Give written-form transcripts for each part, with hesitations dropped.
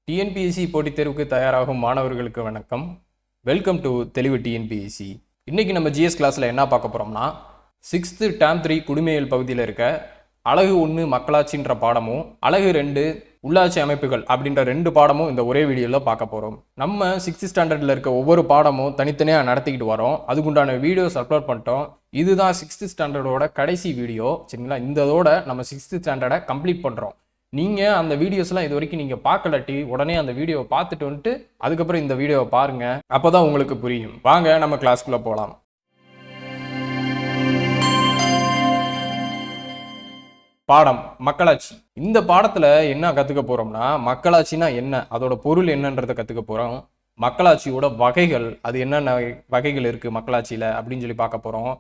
TNPSC போட்டித் தேர்வுக்கு தயாராகும் மாணவர்களுக்கு வணக்கம். வெல்கம் டு தெளிவு டிஎன்பிஎஸ்சி. இன்னைக்கு நம்ம ஜிஎஸ் கிளாஸில் என்ன பார்க்க போகிறோம்னா 6th டேர்ம் 3 குடிமையியல் பகுதியில் இருக்க அழகு 1 மக்களாட்சின்ற பாடமும் அழகு 2 உள்ளாட்சி அமைப்புகள் அப்படின்ற 2 பாடமும் இந்த ஒரே வீடியோவில் பார்க்க போகிறோம். நம்ம 6th ஸ்டாண்டர்டில் இருக்க ஒவ்வொரு பாடமும் தனித்தனியாக நடத்திக்கிட்டு வரோம். அதுக்குண்டான வீடியோஸ் அப்லோட் பண்ணிட்டோம். இதுதான் 6th ஸ்டாண்டர்டோட கடைசி வீடியோ, சரிங்களா? இதோட நம்ம 6th ஸ்டாண்டர்டை கம்ப்ளீட் பண்ணுறோம். நீங்கள் அந்த வீடியோஸ்லாம் இது வரைக்கும் நீங்கள் பார்க்கலாட்டி உடனே அந்த வீடியோவை பார்த்துட்டு வந்துட்டு அதுக்கப்புறம் இந்த வீடியோவை பாருங்கள். அப்போ தான் உங்களுக்கு புரியும். வாங்க நம்ம கிளாஸ்க்குள்ளே போகலாம். பாடம் மக்களாட்சி. இந்த பாடத்தில் என்ன கற்றுக்க போகிறோம்னா, மக்களாட்சினா என்ன, அதோட பொருள் என்னன்றதை கற்றுக்க போகிறோம். மக்களாட்சியோட வகைகள், அது என்னென்ன வகைகள் இருக்குது மக்களாட்சியில் அப்படின்னு சொல்லி பார்க்க போகிறோம்.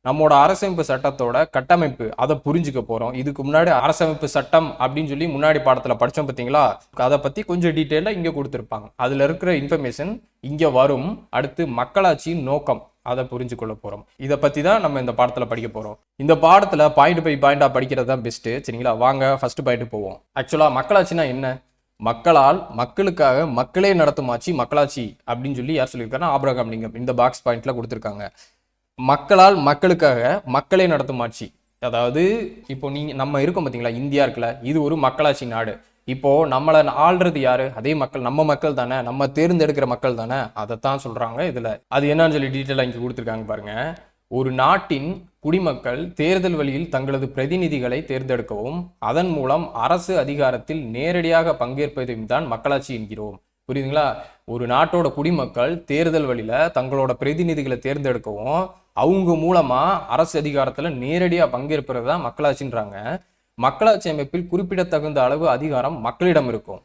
நம்மளோட அரசமைப்பு சட்டத்தோட கட்டமைப்பு அதை புரிஞ்சுக்க போகிறோம். இதுக்கு முன்னாடி அரசமைப்பு சட்டம் அப்படின்னு சொல்லி முன்னாடி பாடத்தில் படித்தோம் பார்த்தீங்களா? அதை பற்றி கொஞ்சம் டீட்டெயிலாக இங்கே கொடுத்துருப்பாங்க. அதில் இருக்கிற இன்ஃபர்மேஷன் இங்கே வரும். அடுத்து மக்களாட்சியின் நோக்கம் அதை புரிஞ்சு கொள்ள போகிறோம். இதை பற்றி தான் நம்ம இந்த பாடத்தில் படிக்க போகிறோம். இந்த பாடத்தில் பாயிண்ட் பை பாயிண்டாக படிக்கிறது தான் பெஸ்ட்டு, சரிங்களா? வாங்க ஃபர்ஸ்ட் பாயிண்ட் போவோம். ஆக்சுவலாக மக்களாட்சினா என்ன? மக்களால் மக்களுக்காக மக்களே நடத்தும் ஆட்சி மக்களாட்சி அப்படின்னு சொல்லி யார் சொல்லியிருக்காருன்னா ஆபிரகாம் லிங்கம் இந்த பாக்ஸ் பாயிண்ட்ல கொடுத்துருக்காங்க. மக்களால் மக்களுக்காக மக்களே நடத்தும் ஆட்சி. அதாவது இப்போ நம்ம இருக்கோம் பார்த்தீங்களா, இந்தியா இருக்குல்ல, இது ஒரு மக்களாட்சி நாடு. இப்போ நம்மளை ஆள்றது யாரு? அதே மக்கள், நம்ம மக்கள் தானே, நம்ம தேர்ந்தெடுக்கிற மக்கள் தானே, அதைத்தான் சொல்றாங்க இதுல. அது என்னன்னு சொல்லி டீட்டெயிலாக இங்கே கொடுத்துருக்காங்க பாருங்க. ஒரு நாட்டின் குடிமக்கள் தேர்தல் வழியில் தங்களது பிரதிநிதிகளை தேர்ந்தெடுக்கவும் அதன் மூலம் அரசு அதிகாரத்தில் நேரடியாக பங்கேற்பதையும் தான் மக்களாட்சி என்கிறோம். புரியுதுங்களா? ஒரு நாட்டோட குடிமக்கள் தேர்தல் வழியில தங்களோட பிரதிநிதிகளை தேர்ந்தெடுக்கவும் அவங்க மூலமா அரசு அதிகாரத்துல நேரடியா பங்கேற்பது தான் மக்களாட்சின்றாங்க. மக்களாட்சி அமைப்பில் குறிப்பிடத்தகுந்த அளவு அதிகாரம் மக்களிடம் இருக்கும்.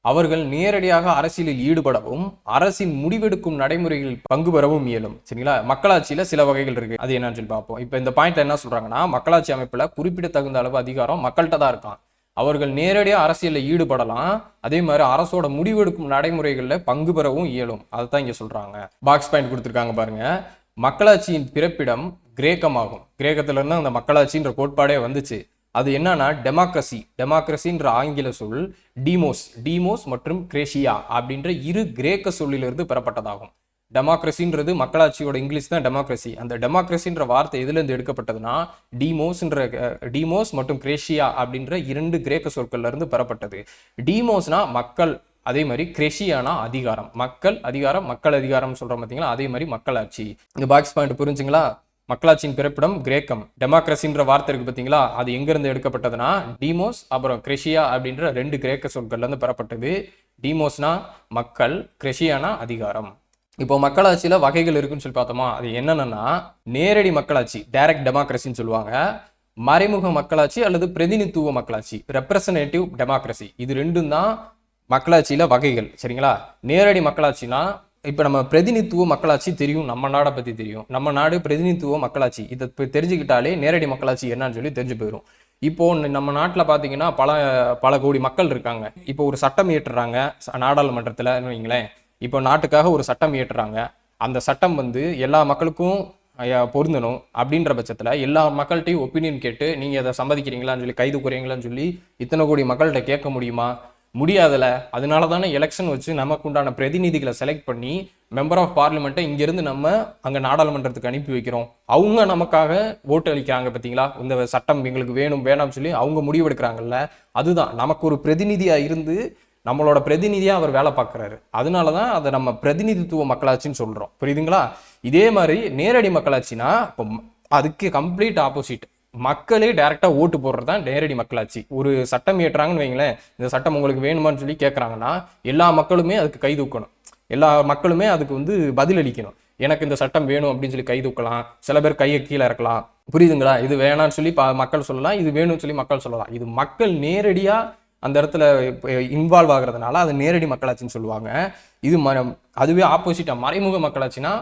அவர்கள் நேரடியாக அரசியலில் ஈடுபடவும் அரசின் முடிவெடுக்கும் நடைமுறைகளில் பங்கு பெறவும் இயலும். சரிங்களா? மக்களாட்சியில சில வகைகள் இருக்கு, அது என்னன்னு சொல்லி பார்ப்போம். இப்ப இந்த பாயிண்ட்ல என்ன சொல்றாங்கன்னா, மக்களாட்சி அமைப்புல குறிப்பிடத்தகுந்த அளவு அதிகாரம் மக்கள்கிட்ட தான் இருக்கான். அவர்கள் நேரடியாக அரசியலில் ஈடுபடலாம், அதே மாதிரி அரசோட முடிவெடுக்கும் நடைமுறைகளில் பங்கு பெறவும் இயலும். அதை தான் இங்கே சொல்றாங்க. பாக்ஸ் பாயிண்ட் கொடுத்துருக்காங்க பாருங்க. மக்களாட்சியின் பிறப்பிடம் கிரேக்கமாகும். கிரேக்கத்துல இருந்து அந்த மக்களாட்சின்ற கோட்பாடே வந்துச்சு. அது என்னன்னா டெமோக்ரஸின்ற ஆங்கில சொல் டீமோஸ் மற்றும் கிரேஷியா அப்படின்ற 2 கிரேக்க சொல்லிலிருந்து பெறப்பட்டதாகும். டெமோக்ரஸின்றது மக்களாட்சியோட இங்கிலீஷ் தான் டெமோக்ரஸி. அந்த டெமோக்ரஸின்ற வார்த்தை எதுலேருந்து எடுக்கப்பட்டதுன்னா டீமோஸ் மற்றும் கிரேஷியா அப்படின்ற 2 கிரேக்க சொற்கள்ல இருந்து பெறப்பட்டது. டீமோஸ்னா மக்கள், அதே மாதிரி கிரேஷியானா அதிகாரம். மக்கள் அதிகாரம் சொல்றோம் பார்த்தீங்களா, அதே மாதிரி மக்களாட்சி. இந்த பாக்ஸ் பாயிண்ட் புரிஞ்சுங்களா? மக்களாட்சியின் பிறப்பிடம் கிரேக்கம். டெமோக்ரஸின்ற வார்த்தை இருக்கு பார்த்தீங்களா, அது எங்கிருந்து எடுக்கப்பட்டதுன்னா டீமோஸ் அப்புறம் கிரேஷியா அப்படின்ற 2 கிரேக்க சொற்கள்ல இருந்து பெறப்பட்டது. டீமோஸ்னா மக்கள், கிரேஷியானா அதிகாரம். இப்போ மக்களாட்சியில வகைகள் இருக்குன்னு சொல்லி பார்த்தோமா, அது என்னன்னா நேரடி மக்களாட்சி டைரக்ட் டெமோக்ரஸின்னு சொல்லுவாங்க, மறைமுக மக்களாட்சி அல்லது பிரதிநிதித்துவ மக்களாட்சி ரெப்ரசன்டேட்டிவ் டெமோக்ரஸி. இது 2 தான் மக்களாட்சியில வகைகள், சரிங்களா? நேரடி மக்களாட்சினா இப்போ நம்ம பிரதிநிதித்துவ மக்களாட்சி தெரியும், நம்ம நாடை பத்தி தெரியும். நம்ம நாடு பிரதிநிதித்துவ மக்களாட்சி, இதை தெரிஞ்சுக்கிட்டாலே நேரடி மக்களாட்சி என்னன்னு சொல்லி தெரிஞ்சு போயிடும். இப்போ நம்ம நாட்டில் பார்த்தீங்கன்னா பல கோடி மக்கள் இருக்காங்க. இப்போ ஒரு சட்டம் இயற்றுறாங்க நாடாளுமன்றத்தில் வைங்களேன். இப்போ நாட்டுக்காக ஒரு சட்டம் இயற்றுறாங்க. அந்த சட்டம் எல்லா மக்களுக்கும் பொருந்தணும் அப்படின்ற பட்சத்தில் எல்லா மக்கள்கிட்டையும் ஒப்பீனியன் கேட்டு நீங்கள் அதை சம்மதிக்கிறீங்களான்னு சொல்லி கைது குறையீங்களான்னு சொல்லி இத்தனை கோடி மக்கள்கிட்ட கேட்க முடியுமா? முடியாதுல. அதனால தானே எலெக்ஷன் வச்சு நமக்கு உண்டான பிரதிநிதிகளை செலக்ட் பண்ணி மெம்பர் ஆஃப் பார்லிமெண்ட்டை இங்கிருந்து நம்ம அங்கே நாடாளுமன்றத்துக்கு அனுப்பி வைக்கிறோம். அவங்க நமக்காக ஓட்டு அளிக்கிறாங்க பார்த்தீங்களா? இந்த சட்டம் எங்களுக்கு வேணாம்னு சொல்லி அவங்க முடிவெடுக்கிறாங்கல்ல. அதுதான் நமக்கு ஒரு பிரதிநிதியா இருந்து நம்மளோட பிரதிநிதியா அவர் வேலை பார்க்குறாரு. அதனாலதான் அதை நம்ம பிரதிநிதித்துவ மக்களாட்சின்னு சொல்றோம். புரியுதுங்களா? இதே மாதிரி நேரடி மக்களாட்சினா இப்போ அதுக்கு கம்ப்ளீட் ஆப்போசிட். மக்களே டைரக்டா ஓட்டு போடுறது தான் நேரடி மக்களாட்சி. ஒரு சட்டம் ஏற்றுறாங்கன்னு வைங்களேன், இந்த சட்டம் உங்களுக்கு வேணுமான்னு சொல்லி கேட்குறாங்கன்னா எல்லா மக்களுமே அதுக்கு கை தூக்கணும். எல்லா மக்களுமே அதுக்கு பதிலளிக்கணும். எனக்கு இந்த சட்டம் வேணும் அப்படின்னு சொல்லி கை தூக்கலாம். சில பேர் கையை கீழே இறக்கலாம். புரியுதுங்களா? இது வேணான்னு சொல்லி மக்கள் சொல்லலாம், இது வேணும்னு சொல்லி மக்கள் சொல்லலாம். இது மக்கள் நேரடியா அந்த இடத்துல இன்வால்வ் ஆகுறதுனால அது நேரடி மக்களாட்சின்னு சொல்லுவாங்க. இது அதுவே ஆப்போசிட்டா மறைமுக மக்களாட்சினா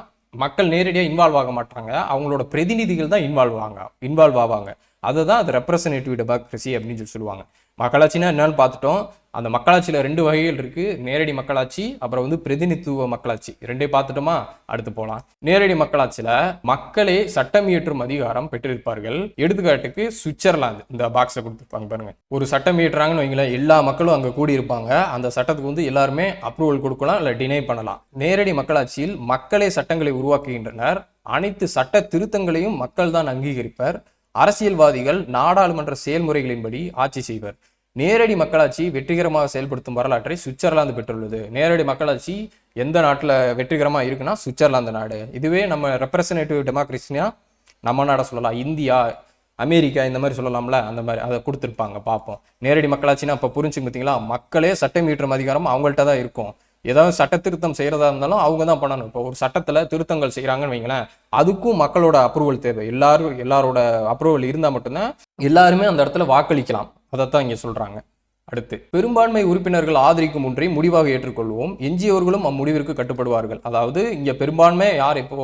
மக்கள் நேரடியாக இன்வால்வ் ஆக மாட்டாங்க, அவங்களோட பிரதிநிதிகள் தான் இன்வால்வ் ஆவாங்க. அதுதான் அது ரெப்ரசன்டேட்டிவ் டெமோக்ரஸி அப்படின்னு சொல்லுவாங்க. மக்களாட்சினா என்னன்னு பார்த்துட்டோம். அந்த மக்களாட்சியில 2 வகைகள் இருக்கு. நேரடி மக்களாட்சி, அப்புறம் வந்து பிரதிநிதித்துவ மக்களாட்சி. 2 பார்த்துட்டோமா? அடுத்து போலாம். நேரடி மக்களாட்சியில மக்களே சட்டம் இயற்றும் அதிகாரம் பெற்றிருப்பார்கள். எடுத்துக்காட்டுக்கு சுவிட்சர்லாந்து, இந்த பாக்ஸை கொடுத்துருப்பாங்க பாருங்க. ஒரு சட்டம் இயற்றுறாங்கன்னு வைங்களேன், எல்லா மக்களும் அங்க கூடி இருப்பாங்க. அந்த சட்டத்துக்கு வந்து எல்லாருமே அப்ரூவல் கொடுக்கலாம், இல்ல டினை பண்ணலாம். நேரடி மக்களாட்சியில் மக்களே சட்டங்களை உருவாக்குகின்றனர். அனைத்து சட்ட திருத்தங்களையும் மக்கள் தான் அங்கீகரிப்பர். அரசியல்வாதிகள் நாடாளுமன்ற செயல்முறைகளின்படி ஆட்சி செய்வர். நேரடி மக்களாட்சி வெற்றிகரமாக செயல்படுத்தும் வரலாற்றை சுவிட்சர்லாந்து பெற்றுள்ளது. நேரடி மக்களாட்சி எந்த நாட்டில் வெற்றிகரமாக இருக்குன்னா சுவிட்சர்லாந்து நாடு. இதுவே நம்ம ரெப்ரசன்டேட்டிவ் டெமோக்ரஸினா நம்ம நாடை சொல்லலாம், இந்தியா, அமெரிக்கா இந்த மாதிரி சொல்லலாம்ல, அந்த மாதிரி அதை கொடுத்துருப்பாங்க. பார்ப்போம். நேரடி மக்களாட்சினா இப்போ புரிஞ்சுங்க பார்த்தீங்களா? மக்களே சட்டம் இயற்றும் அதிகாரம் அவங்கள்ட்ட தான் இருக்கும். ஏதாவது சட்ட திருத்தம் செய்யறதா இருந்தாலும் அவங்க தான் பண்ணணும். இப்போ ஒரு சட்டத்துல திருத்தங்கள் செய்யறாங்கன்னு வைங்களேன், அதுக்கும் மக்களோட அப்ரூவல் தேவை. எல்லாரோட அப்ரூவல் இருந்தா மட்டும்தான் எல்லாருமே அந்த இடத்துல வாக்களிக்கலாம். அதைத்தான் இங்க சொல்றாங்க. அடுத்து, பெரும்பான்மை உறுப்பினர்கள் ஆதரிக்கும் ஒன்றை முடிவாக ஏற்றுக்கொள்வோம், எஞ்சியவர்களும் அம்முடிவிற்கு கட்டுப்படுவார்கள். அதாவது இங்க பெரும்பான்மை யார்? இப்போ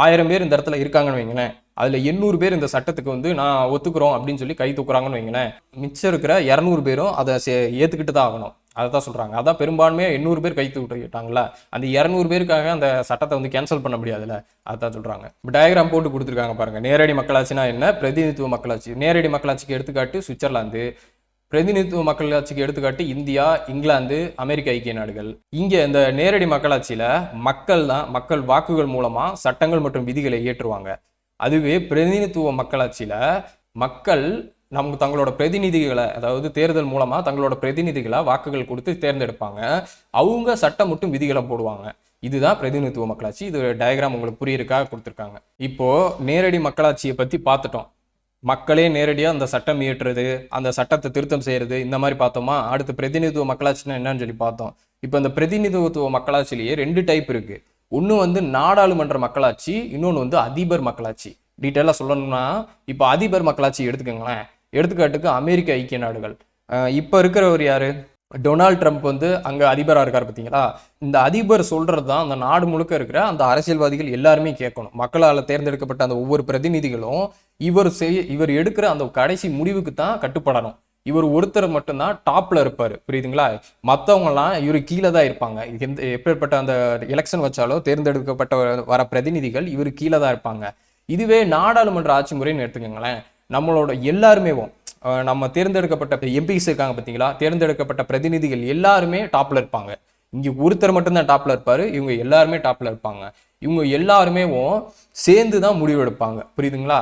1000 பேர் இந்த இடத்துல இருக்காங்கன்னு வைங்களேன், அதுல 800 பேர் இந்த சட்டத்துக்கு வந்து நான் ஒத்துக்கிறோம் அப்படின்னு சொல்லி கை தூக்குறாங்கன்னு வைங்களேன், மிச்சம் இருக்கிற 200 பேரும் அதை ஏத்துக்கிட்டு தான் ஆகணும். அதான் சொல்றாங்க. அதான் பெரும்பான்மையா 800 பேர் கை தூக்கிட்டாங்களா, அந்த 200 பேருக்காக அந்த சட்டத்தை வந்து கேன்சல் பண்ண முடியாதுல்ல, அதான் சொல்றாங்க. டயக்ராம் போட்டு கொடுத்துருக்காங்க பாருங்க. நேரடி மக்களாட்சினா என்ன, பிரதிநிதித்துவ மக்களாட்சி. நேரடி மக்களாட்சிக்கு எடுத்துக்காட்டு சுவிட்சர்லாந்து, பிரதிநிதித்துவ மக்களாட்சிக்கு எடுத்துக்காட்டு இந்தியா, இங்கிலாந்து, அமெரிக்க ஐக்கிய நாடுகள். இங்க இந்த நேரடி மக்களாட்சியில மக்கள் வாக்குகள் மூலமா சட்டங்கள் மற்றும் விதிகளை இயற்றுவாங்க. அதுவே பிரதிநிதித்துவ மக்களாட்சியில மக்கள் நமக்கு தங்களோட பிரதிநிதிகளை, அதாவது தேர்தல் மூலமா தங்களோட பிரதிநிதிகளை வாக்குகள் கொடுத்து தேர்ந்தெடுப்பாங்க. அவங்க சட்டம் மற்றும் விதிகளை போடுவாங்க. இதுதான் பிரதிநிதித்துவ மக்களாட்சி. இது டயக்ராம் உங்களுக்கு புரியுறதுக்காக கொடுத்துருக்காங்க. இப்போ நேரடி மக்களாட்சியை பத்தி பார்த்துட்டோம். மக்களே நேரடியாக அந்த சட்டம் இயற்றுறது, அந்த சட்டத்தை திருத்தம் செய்யறது, இந்த மாதிரி பார்த்தோமா. அடுத்து பிரதிநிதித்துவ மக்களாட்சினா என்னன்னு சொல்லி பார்த்தோம். இப்போ இந்த பிரதிநிதித்துவ மக்களாட்சியிலேயே 2 டைப் இருக்கு. ஒன்று வந்து நாடாளுமன்ற மக்களாட்சி, இன்னொன்று வந்து அதிபர் மக்களாட்சி. டீட்டெயிலாக சொல்லணும்னா இப்போ அதிபர் மக்களாட்சி எடுத்துக்கோங்களேன். எடுத்துக்காட்டுக்கு அமெரிக்க ஐக்கிய நாடுகள். இப்போ இருக்கிறவர் யாரு? டொனால்ட் ட்ரம்ப் வந்து அங்கே அதிபராக இருக்கார் பார்த்தீங்களா. இந்த அதிபர் சொல்றது தான் அந்த நாடு முழுக்க இருக்கிற அந்த அரசியல்வாதிகள் எல்லாருமே கேட்கணும். மக்களால் தேர்ந்தெடுக்கப்பட்ட அந்த ஒவ்வொரு பிரதிநிதிகளும் இவர் எடுக்கிற அந்த கடைசி முடிவுக்கு தான் கட்டுப்படணும். இவர் ஒருத்தர் மட்டும்தான் டாப்ல இருப்பாரு, புரியுதுங்களா? மற்றவங்கலாம் இவரு கீழே தான் இருப்பாங்க. எப்பேற்பட்ட அந்த எலெக்ஷன் வச்சாலோ தேர்ந்தெடுக்கப்பட்ட வர பிரதிநிதிகள் இவரு கீழே தான் இருப்பாங்க. இதுவே நாடாளுமன்ற ஆட்சி முறைன்னு எடுத்துக்கோங்களேன், நம்மளோட எல்லாருமே நம்ம தேர்ந்தெடுக்கப்பட்ட எம்பிஸ் இருக்காங்க பார்த்தீங்களா, தேர்ந்தெடுக்கப்பட்ட பிரதிநிதிகள் எல்லாருமே டாப்ல இருப்பாங்க. இங்க ஒருத்தர் மட்டும்தான் டாப்ல இருப்பாரு, இவங்க எல்லாருமே டாப்ல இருப்பாங்க. இவங்க எல்லாருமே சேர்ந்து தான் முடிவெடுப்பாங்க, புரியுதுங்களா?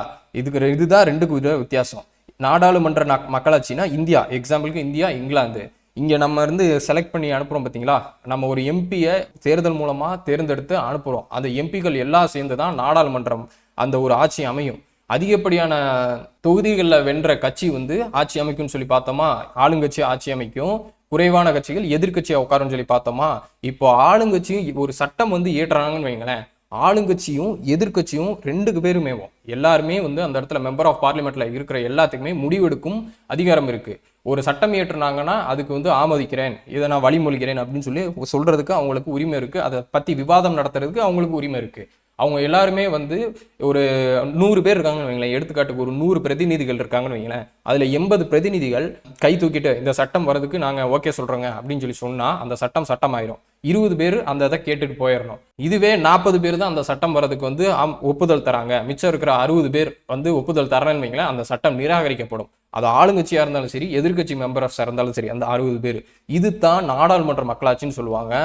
இதுதான் 2க்கு வித்தியாசம். நாடாளுமன்ற மக்களாட்சினா இந்தியா, எக்ஸாம்பிளுக்கு இந்தியா, இங்கிலாந்து. இங்க நம்ம இருந்து செலக்ட் பண்ணி அனுப்புறோம் பார்த்தீங்களா, நம்ம ஒரு எம்பியை தேர்தல் மூலமா தேர்ந்தெடுத்து அனுப்புறோம். அந்த எம்பிகள் எல்லாம் சேர்ந்து தான் நாடாளுமன்றம் அந்த ஒரு ஆட்சி அமையும். அதிகப்படியான தொகுதிகளில் வென்ற கட்சி வந்து ஆட்சி அமைக்கும்னு சொல்லி பார்த்தோமா, ஆளுங்கட்சி ஆட்சி அமைக்கும். குறைவான கட்சிகள் எதிர்கட்சியா உட்காரும்னு சொல்லி பார்த்தோமா. இப்போ ஆளுங்கட்சியும் ஒரு சட்டம் வந்து ஏற்றுறாங்கன்னு வைங்களேன், ஆளுங்கட்சியும் எதிர்கட்சியும் 2 பேருமே எல்லாருமே வந்து அந்த இடத்துல மெம்பர் ஆஃப் பார்லிமெண்ட்ல இருக்கிற எல்லாத்துக்குமே முடிவெடுக்கும் அதிகாரம் இருக்கு. ஒரு சட்டம் ஏற்றுனாங்கன்னா அதுக்கு வந்து ஆமோதிக்கிறேன், இதை நான் வழிமொழிகிறேன் அப்படின்னு சொல்லி சொல்றதுக்கு அவங்களுக்கு உரிமை இருக்கு. அதை பத்தி விவாதம் நடத்துறதுக்கு அவங்களுக்கு உரிமை இருக்கு. அவங்க எல்லாருமே வந்து ஒரு 100 பேர் இருக்காங்கன்னு வைங்களேன், எடுத்துக்காட்டுக்கு ஒரு 100 பிரதிநிதிகள் இருக்காங்கன்னு வைங்களேன், அதுல 80 பிரதிநிதிகள் கை தூக்கிட்டு இந்த சட்டம் வர்றதுக்கு நாங்க ஓகே சொல்றோங்க அப்படின்னு சொல்லி சொன்னா அந்த சட்டம் ஆயிரும். 20 பேர் அந்த இதை கேட்டுட்டு போயிடணும். இதுவே 40 பேர் தான் அந்த சட்டம் வர்றதுக்கு வந்து ஒப்புதல் தராங்க, மிச்சம் இருக்கிற 60 பேர் வந்து ஒப்புதல் தரலன்னு வைங்களேன், அந்த சட்டம் நிராகரிக்கப்படும். அது ஆளுங்கட்சியா இருந்தாலும் சரி, எதிர்கட்சி மெம்பர்ஸ் இருந்தாலும் சரி, அந்த 60 பேர். இதுதான் நாடாளுமன்ற மக்களாட்சின்னு சொல்லுவாங்க.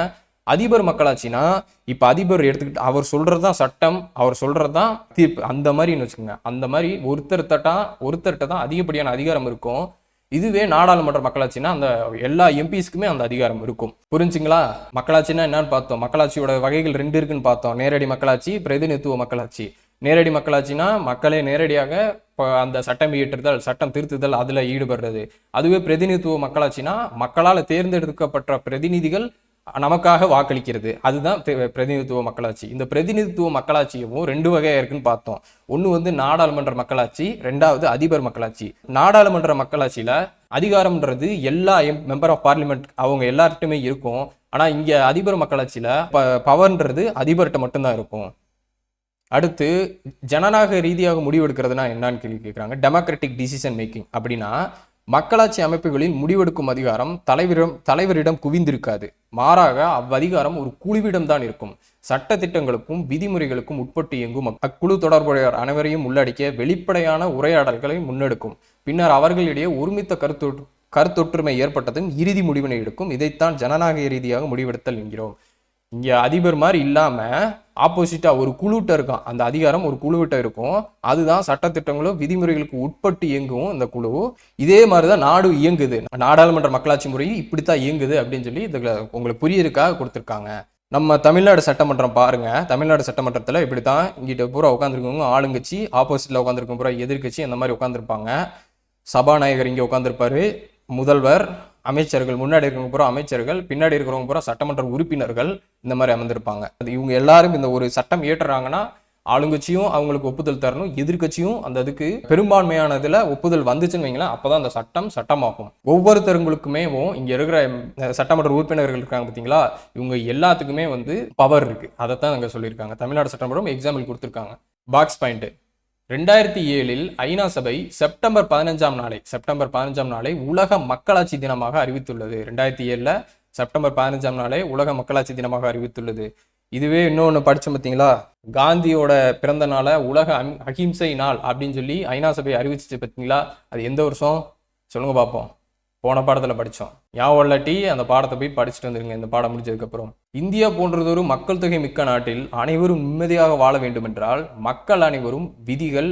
அதிபர் மக்களாட்சினா இப்ப அதிபர் எடுத்துக்கிட்டு அவர் சொல்றதுதான் சட்டம், அவர் சொல்றதுதான் தீர்ப்பு, அந்த மாதிரின்னு வச்சுக்கோங்க. அந்த மாதிரி ஒருத்தர்கிட்ட தான் அதிகப்படியான அதிகாரம் இருக்கும். இதுவே நாடாளுமன்ற மக்களாட்சினா அந்த எல்லா எம்பிஸ்க்குமே அந்த அதிகாரம் இருக்கும். புரிஞ்சுங்களா? மக்களாட்சினா என்னன்னு பார்த்தோம். மக்களாட்சியோட வகைகள் 2 இருக்குன்னு பார்த்தோம். நேரடி மக்களாட்சி, பிரதிநிதித்துவ மக்களாட்சி. நேரடி மக்களாட்சினா மக்களே நேரடியாக அந்த சட்டம் இயற்றுதல், சட்டம் திருத்துதல் அதுல ஈடுபடுறது. அதுவே பிரதிநிதித்துவ மக்களாட்சினா மக்களால் தேர்ந்தெடுக்கப்பட்ட பிரதிநிதிகள் நமக்காக வாக்களிக்கிறது. அதுதான் பிரதிநிதித்துவ மக்களாட்சி. இந்த பிரதிநிதித்துவ மக்களாட்சியும் 2 வகையா இருக்குன்னு பார்த்தோம். ஒண்ணு வந்து நாடாளுமன்ற மக்களாட்சி, 2வது அதிபர் மக்களாட்சி. நாடாளுமன்ற மக்களாட்சியில அதிகாரம்ன்றது எல்லா மெம்பர் ஆஃப் பார்லிமெண்ட் அவங்க எல்லார்கிட்டுமே இருக்கும். ஆனா இங்க அதிபர் மக்களாட்சியில பவர்ன்றது அதிபர்கிட்ட மட்டும்தான் இருக்கும். அடுத்து, ஜனநாயக ரீதியாக முடிவெடுக்கிறதுனா என்னன்னு கேள்வி கேட்குறாங்க. டெமோக்ராட்டிக் டிசிஷன் மேக்கிங் அப்படின்னா மக்களாட்சி அமைப்புகளில் முடிவெடுக்கும் அதிகாரம் தலைவரிடம் குவிந்திருக்காது. மாறாக அவ்வதிகாரம் ஒரு குழுவிடம் தான் இருக்கும். சட்ட திட்டங்களுக்கும் விதிமுறைகளுக்கும் உட்பட்டு இயங்கும் அக்குழு தொடர்புடையவர் அனைவரையும் உள்ளடக்கிய வெளிப்படையான உரையாடல்களை முன்னெடுக்கும். பின்னர் அவர்களிடையே ஒருமித்த கருத்தொற்றுமை ஏற்பட்டதும் இறுதி முடிவினை எடுக்கும். இதைத்தான் ஜனநாயக ரீதியாக முடிவெடுத்தல் என்கிறோம். இங்க அதிபர் மாதிரி இல்லாம ஆப்போசிட்டா ஒரு குழுட்ட இருக்கான். அந்த அதிகாரம் ஒரு குழுவிட்ட இருக்கும். அதுதான் சட்டத்திட்டங்களும் விதிமுறைகளுக்கு உட்பட்டு இயங்கும் இந்த குழு. இதே மாதிரிதான் நாடு இயங்குது. நாடாளுமன்ற மக்களாட்சி முறை இப்படித்தான் இயங்குது அப்படின்னு சொல்லி இதுல உங்களுக்கு புரியறதுக்காக கொடுத்துருக்காங்க. நம்ம தமிழ்நாடு சட்டமன்றம் பாருங்க. தமிழ்நாடு சட்டமன்றத்துல இப்படித்தான் இங்கிட்ட பூரா உட்காந்துருக்கவங்க ஆளுங்கட்சி, ஆப்போசிட்ல உட்காந்துருக்க பூரா எதிர்கட்சி, அந்த மாதிரி உட்காந்துருப்பாங்க. சபாநாயகர் இங்க உட்காந்துருப்பாரு, முதல்வர், அமைச்சர்கள், முன்னாடி இருக்கிறவங்க பூரா அமைச்சர்கள், பின்னாடி இருக்கிறவங்க பூரா சட்டமன்ற உறுப்பினர்கள், இந்த மாதிரி அமர்ந்திருப்பாங்க. அது இவங்க எல்லாரும் இந்த ஒரு சட்டம் இயற்றுறாங்கன்னா ஆளுங்கட்சியும் அவங்களுக்கு ஒப்புதல் தரணும், எதிர்கட்சியும் அந்த அதுக்கு பெரும்பான்மையானதுல ஒப்புதல் வந்துச்சுன்னு வைங்களேன், அப்பதான் அந்த சட்டம் சட்டமாகும். ஒவ்வொருத்தருங்களுக்குமே இங்க இருக்கிற சட்டமன்ற உறுப்பினர்கள் இருக்காங்க பார்த்தீங்களா, இவங்க எல்லாத்துக்குமே பவர் இருக்கு. அதைத்தான் அங்க சொல்லியிருக்காங்க. தமிழ்நாடு சட்டமன்றம் எக்ஸாம்பிள் கொடுத்துருக்காங்க. பாக்ஸ் பாயிண்ட் 2007 ஐநா சபை செப்டம்பர் 15 நாளை உலக மக்களாட்சி தினமாக அறிவித்துள்ளது. 2007 செப்டம்பர் 15 நாளை உலக மக்களாட்சி தினமாக அறிவித்துள்ளது. இதுவே இன்னொன்னு படிச்சோம் பார்த்தீங்களா, காந்தியோட பிறந்த நாளை உலக அகிம்சை நாள் அப்படின்னு சொல்லி ஐநா சபை அறிவிச்சிச்சு பார்த்தீங்களா, அது எந்த வருஷம் சொல்லுங்க பார்ப்போம். போன பாடத்துல படித்தோம். ஞாபகம் இல்லாட்டி அந்த பாடத்தை போய் படிச்சுட்டு வந்துருங்க. இந்த பாடம் முடிஞ்சதுக்கப்புறம், இந்தியா போன்றதொரு மக்கள் தொகை மிக்க நாட்டில் அனைவரும் நிம்மதியாக வாழ வேண்டும் என்றால் மக்கள் அனைவரும் விதிகள்,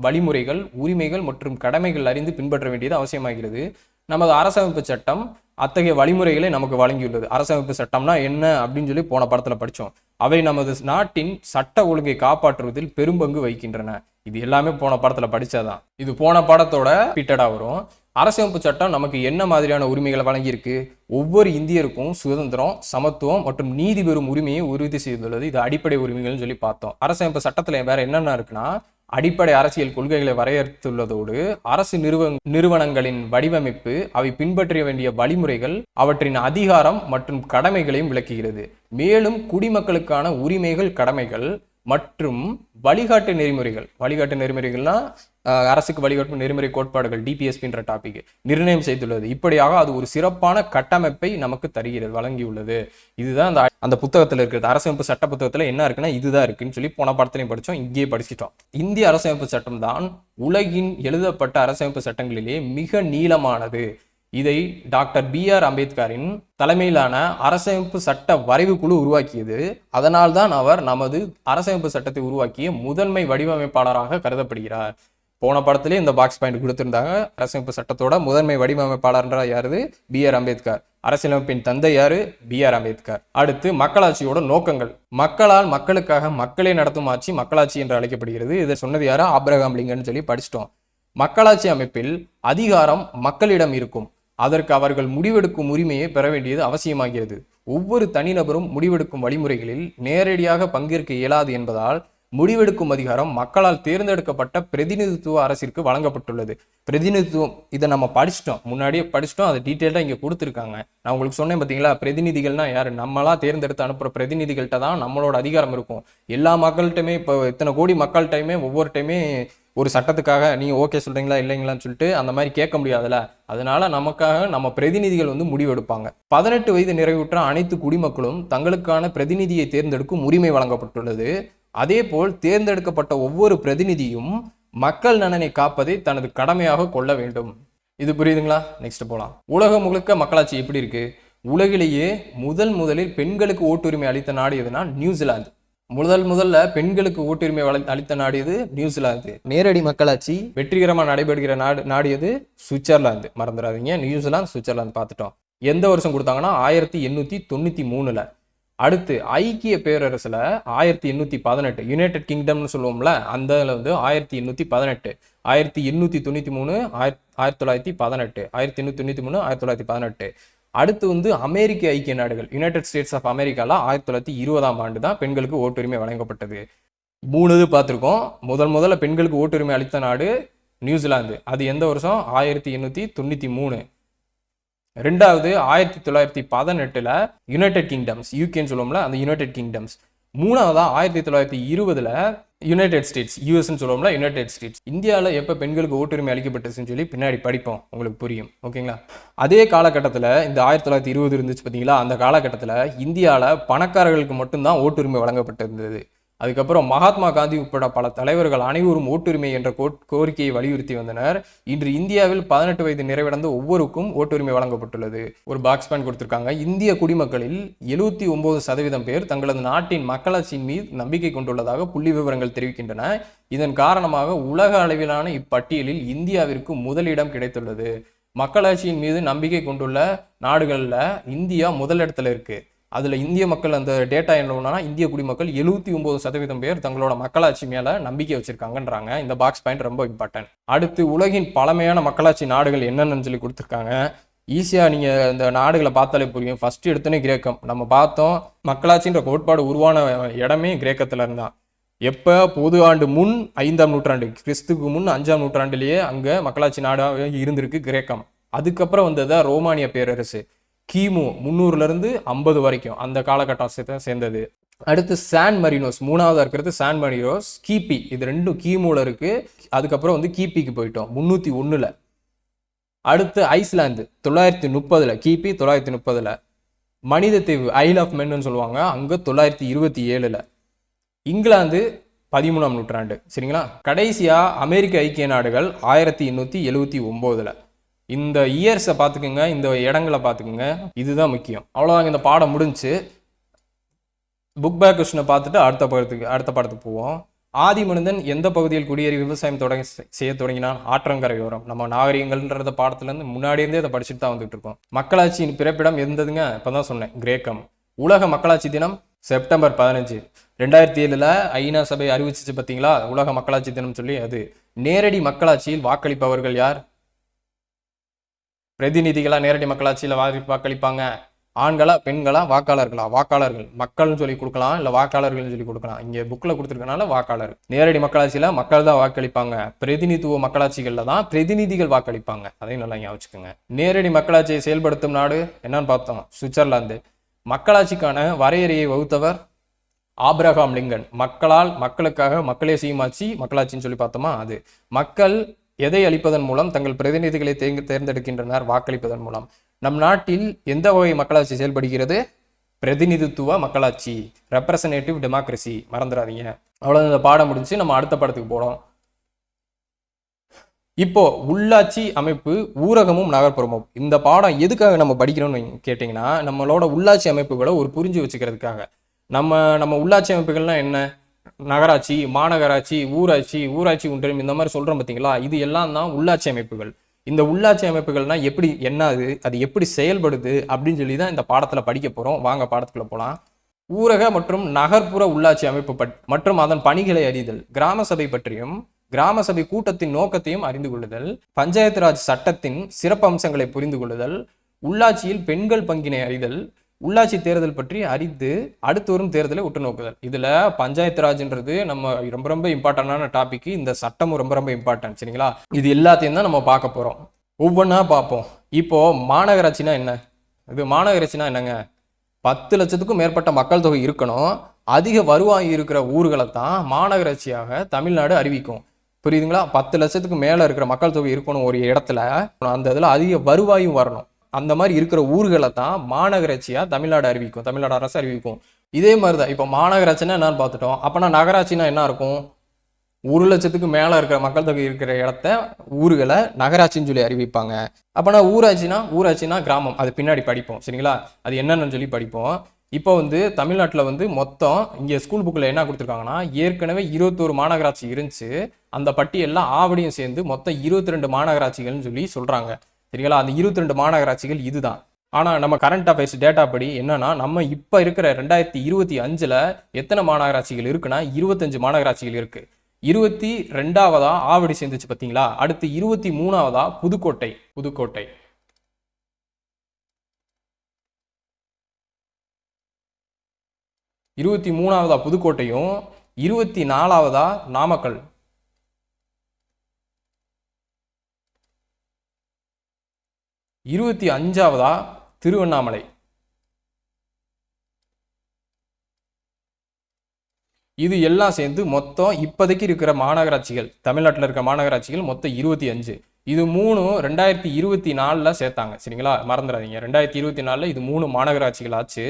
வழிமுறைகள், உரிமைகள் மற்றும் கடமைகள் அறிந்து பின்பற்ற வேண்டியது அவசியமாகிறது. நமது அரசமைப்பு சட்டம் அத்தகைய வழிமுறைகளை நமக்கு வழங்கியுள்ளது. அரசமைப்பு சட்டம்னா என்ன அப்படின்னு சொல்லி போன பாடத்துல படித்தோம். அவை நமது நாட்டின் சட்ட ஒழுங்கை காப்பாற்றுவதில் பெரும்பங்கு வகிக்கின்றன. இது எல்லாமே போன பாடத்துல படிச்சாதான். இது போன பாடத்தோட ரிப்பீட்டடா வரும். அரசமைப்பு சட்டம் நமக்கு என்ன மாதிரியான உரிமைகளை வழங்கியிருக்கு? ஒவ்வொரு இந்தியருக்கும் சுதந்திரம், சமத்துவம் மற்றும் நீதி பெறும் உரிமையை உறுதி செய்துள்ளது. இது அடிப்படை உரிமைகள்னு சொல்லி பார்த்தோம். அரசமைப்பு சட்டத்துல வேற என்னென்ன இருக்குன்னா, அடிப்படை அரசியல் கொள்கைகளை வரையறுத்துள்ளதோடு அரசு நிறுவனங்களின் வடிவமைப்பு, அவை பின்பற்ற வேண்டிய வழிமுறைகள், அவற்றின் அதிகாரம் மற்றும் கடமைகளையும் விளக்குகிறது. மேலும் குடிமக்களுக்கான உரிமைகள், கடமைகள் மற்றும் வழிகாட்டு நெறிமுறைகள்னா அரசுக்கு வழிகாட்டும் நெறிமுறை கோட்பாடுகள், டிபிஎஸ்பின்ற டாபிக் நிர்ணயம் செய்துள்ளது. இப்படியாக அது ஒரு சிறப்பான கட்டமைப்பை நமக்கு தருகிறது, வழங்கியுள்ளது. இதுதான் அந்த புத்தகத்தில் இருக்கிறது. அரசமைப்பு சட்ட புத்தகத்துல என்ன இருக்குன்னா இதுதான் இருக்குன்னு சொல்லி போன பாடத்திலையும் படிச்சோம், இங்கேயே படிச்சிட்டோம். இந்திய அரசமைப்பு சட்டம் தான் உலகின் எழுதப்பட்ட அரசமைப்பு சட்டங்களிலே மிக நீளமானது. இதை டாக்டர் BR அம்பேத்கரின் தலைமையிலான அரசமைப்பு சட்ட வரைவு குழு உருவாக்கியது. அதனால்தான் அவர் நமது அரசமைப்பு சட்டத்தை உருவாக்கிய முதன்மை வடிவமைப்பாளராக கருதப்படுகிறார். போன படத்திலே இந்த பாக்ஸ் பாயிண்ட் கொடுத்திருந்தாங்க. அரசமைப்பு சட்டத்தோட முதன்மை வடிவமைப்பாளர் யாரு? BR அம்பேத்கர். அரசியலமைப்பின் தந்தை யாரு? BR அம்பேத்கர். அடுத்து மக்களாட்சியோட நோக்கங்கள். மக்களால் மக்களுக்காக மக்களே நடத்தும் ஆட்சி மக்களாட்சி என்று அழைக்கப்படுகிறது. இதை சொன்னது யாரு? ஆபிரகாம் லிங்கன் சொல்லி படிச்சிட்டோம். மக்களாட்சி அமைப்பில் அதிகாரம் மக்களிடம் இருக்கும். அதற்கு அவர்கள் முடிவெடுக்கும் உரிமையை பெற வேண்டியது அவசியமாகிறது. ஒவ்வொரு தனிநபரும் முடிவெடுக்கும் வழிமுறைகளில் நேரடியாக பங்கேற்க இயலாது என்பதால் முடிவெடுக்கும் அதிகாரம் மக்களால் தேர்ந்தெடுக்கப்பட்ட பிரதிநிதித்துவ அரசிற்கு வழங்கப்பட்டுள்ளது. பிரதிநிதித்துவம் இதை நம்ம முன்னாடியே படிச்சிட்டோம். அதை டீட்டெயிலாக இங்கே கொடுத்துருக்காங்க. நான் உங்களுக்கு சொன்னேன் பார்த்தீங்களா, பிரதிநிதிகள்னா யாரு? நம்மளா தேர்ந்தெடுத்து அனுப்புற பிரதிநிதிகள்கிட்ட தான் நம்மளோட அதிகாரம் இருக்கும். எல்லா மக்கள்கிட்டயுமே, இப்போ இத்தனை கோடி மக்கள்கிட்டயுமே ஒவ்வொரு டைமே ஒரு சட்டத்துக்காக நீங்க ஓகே சொல்றீங்களா இல்லைங்களான்னு சொல்லிட்டு அந்த மாதிரி கேட்க முடியாதுல்ல. அதனால நமக்காக நம்ம பிரதிநிதிகள் முடிவெடுப்பாங்க. 18 வயது நிறைவுற்ற அனைத்து குடிமக்களும் தங்களுக்கான பிரதிநிதியை தேர்ந்தெடுக்கும் உரிமை வழங்கப்பட்டுள்ளது. அதே போல் தேர்ந்தெடுக்கப்பட்ட ஒவ்வொரு பிரதிநிதியும் மக்கள் நலனை காப்பதை தனது கடமையாக கொள்ள வேண்டும். இது புரியுதுங்களா? நெக்ஸ்ட் போலாம். உலகம் முழுக்க மக்களாட்சி எப்படி இருக்கு? உலகிலேயே முதலில் பெண்களுக்கு ஓட்டுரிமை அளித்த நாடு எதுனா நியூசிலாந்து. முதல்ல பெண்களுக்கு ஓட்டுரிமை அளித்த நாடு எது? நியூசிலாந்து. நேரடி மக்களாட்சி வெற்றிகரமாக நடைபெறுகிற நாடு எது? சுவிட்சர்லாந்து. மறந்துடாதீங்க, நியூசிலாந்து சுவிட்சர்லாந்து பார்த்துட்டோம். எந்த வருஷம் கொடுத்தாங்கன்னா 1893. அடுத்து ஐக்கிய பேரரசுல 1818. யுனைடெட் கிங்டம்னு சொல்லுவோம்ல, அந்த 1818, 1893, 1918, 1893, 1918. அடுத்து அமெரிக்க ஐக்கிய நாடுகள், யுனைடெட் ஸ்டேட்ஸ் ஆஃப் அமெரிக்கால 1920ஆம் ஆண்டு தான் பெண்களுக்கு ஓட்டுரிமை வழங்கப்பட்டது. 3 பார்த்துருக்கோம். முதல்ல பெண்களுக்கு ஓட்டுரிமை அளித்த நாடு நியூசிலாந்து. அது எந்த வருஷம்? 1893. ரெண்டாவது 1918 யுனைடெட் கிங்டம்ஸ், யூகேன்னு சொல்லுவோம்ல, அந்த யுனைடெட் கிங்டம்ஸ். மூணாவதா 1920 யுனைடெட் ஸ்டேட்ஸ், யூஎஸ்ன்னு சொல்லுவோம்ல, யுனைடெட் ஸ்டேட்ஸ். இந்தியாவில் எப்போ பெண்களுக்கு ஓட்டுரிமை அளிக்கப்பட்டுச்சுன்னு சொல்லி பின்னாடி படிப்போம், உங்களுக்கு புரியும். ஓகேங்களா? அதே காலகட்டத்தில் இந்த 1920 இருந்துச்சு பார்த்தீங்களா, அந்த காலகட்டத்தில் இந்தியாவில் பணக்காரர்களுக்கு மட்டும்தான் ஓட்டுரிமை வழங்கப்பட்டிருந்தது. அதுக்கப்புறம் மகாத்மா காந்தி உட்பட பல தலைவர்கள் அனைவரும் ஓட்டுரிமை என்ற கோரிக்கையை வலியுறுத்தி வந்தனர். இன்று இந்தியாவில் 18 வயது நிறைவடைந்த ஒவ்வொருக்கும் ஓட்டுரிமை வழங்கப்பட்டுள்ளது. ஒரு பாக்ஸ் பேன் கொடுத்திருக்காங்க. இந்திய குடிமக்களில் 79% பேர் தங்களது நாட்டின் மக்களாட்சியின் மீது நம்பிக்கை கொண்டுள்ளதாக புள்ளி விவரங்கள் தெரிவிக்கின்றன. இதன் காரணமாக உலக அளவிலான இப்பட்டியலில் இந்தியாவிற்கு முதலிடம் கிடைத்துள்ளது. மக்களாட்சியின் மீது நம்பிக்கை கொண்டுள்ள நாடுகளில் இந்தியா முதலிடத்துல இருக்கு. அதில் இந்திய மக்கள் அந்த டேட்டா என்னன்னா, இந்திய குடிமக்கள் 79% பேர் தங்களோட மக்களாட்சி மேலே நம்பிக்கை வச்சிருக்காங்கன்றாங்க. இந்த பாக்ஸ் பாயிண்ட் ரொம்ப இம்பார்ட்டன்ட். அடுத்து உலகின் பழமையான மக்களாட்சி நாடுகள் என்னென்னு சொல்லி கொடுத்துருக்காங்க. ஈஸியாக நீங்கள் இந்த நாடுகளை பார்த்தாலே புரியும். ஃபர்ஸ்ட் எடுத்தோன்னே கிரேக்கம். நம்ம பார்த்தோம், மக்களாட்சின்ற கோட்பாடு உருவான இடமே கிரேக்கத்தில் இருந்தான். எப்போ? பொது ஆண்டு முன் 5ஆம் நூற்றாண்டு, கிறிஸ்துக்கு முன் 5ஆம் நூற்றாண்டிலேயே அங்கே மக்களாட்சி நாடாக இருந்திருக்கு கிரேக்கம். அதுக்கப்புறம் வந்ததா ரோமானிய பேரரசு, கிமு 300லேருந்து 50 வரைக்கும் அந்த காலகட்டம் சேர்ந்தது. அடுத்து சான் மரினோஸ், மூணாவதாக இருக்கிறது சான் மரினோஸ், கிபி. இது ரெண்டும் கிமுல இருக்கு. அதுக்கப்புறம் வந்து கிபிக்கு போயிட்டோம் 301. அடுத்து ஐஸ்லாந்து 930, கிபி 930. மனித தீவு ஐல் ஆஃப் மென்னு சொல்லுவாங்க, அங்கே 927. இங்கிலாந்து 13ஆம் நூற்றாண்டு. சரிங்களா? கடைசியா அமெரிக்க ஐக்கிய நாடுகள் 1879. இந்த இயர்ஸை பார்த்துக்குங்க, இந்த இடங்களை பார்த்துக்குங்க, இதுதான் முக்கியம். அவ்வளோதாங்க, இந்த பாடம் முடிஞ்சு. புக் பேக் கொஸ்டினை பார்த்துட்டு அடுத்த பாடத்துக்கு போவோம். ஆதி மனிதன் எந்த பகுதியில் குடியேறி விவசாயம் செய்ய தொடங்கினான்? ஆற்றங்கரையோரம். நம்ம நாகரிகங்கள்ன்றத பாடத்துலேருந்து முன்னாடி இருந்தே அதை படிச்சுட்டு தான் வந்துட்டு இருக்கோம். மக்களாட்சியின் பிறப்பிடம் இருந்ததுங்க, இப்போதான் சொன்னேன், கிரேக்கம். உலக மக்களாட்சி தினம் செப்டம்பர் 15. 2007 ஐநா சபை அறிவிச்சிச்சு பார்த்தீங்களா, உலக மக்களாட்சி தினம் சொல்லி. அது நேரடி மக்களாட்சியில் வாக்களிப்பவர்கள் யார்? பிரதிநிதிகளா நேரடி மக்களாட்சியில் வாக்களிப்பாங்க? ஆண்களா பெண்களா வாக்காளர்களா? வாக்காளர்கள். மக்கள்னு சொல்லி கொடுக்கலாம், இல்லை வாக்காளர்கள்னு சொல்லி கொடுக்கலாம். இங்கே புக்கில் கொடுத்துருக்கனால வாக்காளர். நேரடி மக்களாட்சியில் மக்கள் தான் வாக்களிப்பாங்க. பிரதிநிதித்துவ மக்களாட்சிகளில் தான் பிரதிநிதிகள் வாக்களிப்பாங்க. அதையும் நல்லா ஞாபகம். நேரடி மக்களாட்சியை செயல்படுத்தும் நாடு என்னன்னு பார்த்தோம், சுவிட்சர்லாந்து. மக்களாட்சிக்கான வரையறையை வகுத்தவர் ஆப்ரஹாம் லிங்கன். மக்களால் மக்களுக்காக மக்களே செய்யுமாச்சு மக்களாட்சின்னு சொல்லி பார்த்தோமா, அது. மக்கள் எதை அளிப்பதன் மூலம் தங்கள் பிரதிநிதிகளை தேர்ந்தெடுக்கின்றனர்? வாக்களிப்பதன் மூலம். நம் நாட்டில் எந்த வகை மக்களாட்சி செயல்படுகிறது? பிரதிநிதித்துவ மக்களாட்சி, ரெப்ரசன்டேட்டிவ் டெமோக்ரஸி. மறந்துடாதீங்க. அவ்வளவு இந்த பாடம் முடிஞ்சு நம்ம அடுத்த படத்துக்கு போறோம். இப்போ உள்ளாட்சி அமைப்பு, ஊரகமும் நகர்ப்புறமும். இந்த பாடம் எதுக்காக நம்ம படிக்கணும்னு கேட்டிங்கன்னா, நம்மளோட உள்ளாட்சி அமைப்புகளை ஒரு புரிஞ்சு வச்சுக்கிறதுக்காக. நம்ம உள்ளாட்சி அமைப்புகள்லாம் என்ன? நகராட்சி, மாநகராட்சி, ஊராட்சி ஒன்றியம், இந்த மாதிரி சொல்றோம் பார்த்தீங்களா, இது எல்லாம் தான் உள்ளாட்சி அமைப்புகள். இந்த உள்ளாட்சி அமைப்புகள்னா எப்படி, என்ன அது எப்படி செயல்படுது அப்படின்னு சொல்லி தான் இந்த பாடத்தில் படிக்க போகிறோம். வாங்க பாடத்துக்குள்ள போகலாம். ஊரக மற்றும் நகர்ப்புற உள்ளாட்சி அமைப்பு மற்றும் அதன் பணிகளை அறிதல், கிராம சபை பற்றியும் கிராம சபை கூட்டத்தின் நோக்கத்தையும் அறிந்து கொள்ளுதல், பஞ்சாயத்து ராஜ் சட்டத்தின் சிறப்பு அம்சங்களை புரிந்து கொள்ளுதல், உள்ளாட்சியில் பெண்கள் பங்கினை அறிதல், உள்ளாட்சி தேர்தல் பற்றி அறிந்து அடுத்து வரும் தேர்தலை உற்று நோக்குதல். இதுல பஞ்சாயத்து ராஜ்ன்றது நம்ம ரொம்ப ரொம்ப இம்பார்ட்டன்டான டாபிக். இந்த சட்டமும் ரொம்ப ரொம்ப இம்பார்ட்டன்ட். சரிங்களா? இது எல்லாத்தையும் தான் நம்ம பார்க்க போறோம். ஒவ்வொன்றா பார்ப்போம். இப்போ மாநகராட்சினா என்ன? இது மாநகராட்சினா என்னங்க? 10 லட்சத்துக்கும் மேற்பட்ட மக்கள் தொகை இருக்கணும், அதிக வருவாய் இருக்கிற ஊர்களை தான் மாநகராட்சியாக தமிழ்நாடு அறிவிக்கும். புரியுதுங்களா? 10 லட்சத்துக்கு மேல இருக்கிற மக்கள் தொகை இருக்கணும் ஒரு இடத்துல, அந்த இதுல அதிக வருவாயும் வரணும். அந்த மாதிரி இருக்கிற ஊர்களை தான் மாநகராட்சியா தமிழ்நாடு அறிவிக்கும், தமிழ்நாடு அரசு அறிவிக்கும். இதே மாதிரிதான் இப்போ மாநகராட்சினா என்னன்னு பார்த்துட்டோம். அப்பனா நகராட்சினா என்ன இருக்கும்? 1 லட்சத்துக்கு மேல இருக்கிற மக்கள் தொகை இருக்கிற இடத்த ஊர்களை நகராட்சின்னு சொல்லி அறிவிப்பாங்க. அப்பனா ஊராட்சினா கிராமம். அது பின்னாடி படிப்போம். சரிங்களா? அது என்னன்னு சொல்லி படிப்போம். இப்போ தமிழ்நாட்டில் மொத்தம் இங்கே ஸ்கூல் புக்கில் என்ன கொடுத்துருக்காங்கன்னா, ஏற்கனவே 21 மாநகராட்சி இருந்துச்சு. அந்த பட்டியெல்லாம் ஆவடியும் சேர்ந்து மொத்தம் 22 மாநகராட்சிகள்னு சொல்லி சொல்றாங்க. சரிங்களா? அந்த 22 மாநகராட்சிகள் இதுதான். ஆனால் நம்ம கரண்ட் அஃபேர்ஸ் டேட்டா படி என்னன்னா, நம்ம இப்போ இருக்கிற 2025 எத்தனை மாநகராட்சிகள் இருக்குன்னா 25 மாநகராட்சிகள் இருக்கு. 22வதா ஆவடி சேர்ந்துச்சு பார்த்தீங்களா? அடுத்து 23வதா புதுக்கோட்டை. 23வதா புதுக்கோட்டையும், 24வதா நாமக்கல், 25வதா திருவண்ணாமலை, இது எல்லாம் சேர்ந்து மொத்தம் இப்போதைக்கு இருக்கிற மாநகராட்சிகள், தமிழ்நாட்டில் இருக்கிற மாநகராட்சிகள் மொத்தம் 25. இது 3 2024 சேர்த்தாங்க. சரிங்களா, மறந்துடாதீங்க. 2024 இது 3 மாநகராட்சிகள் ஆச்சு.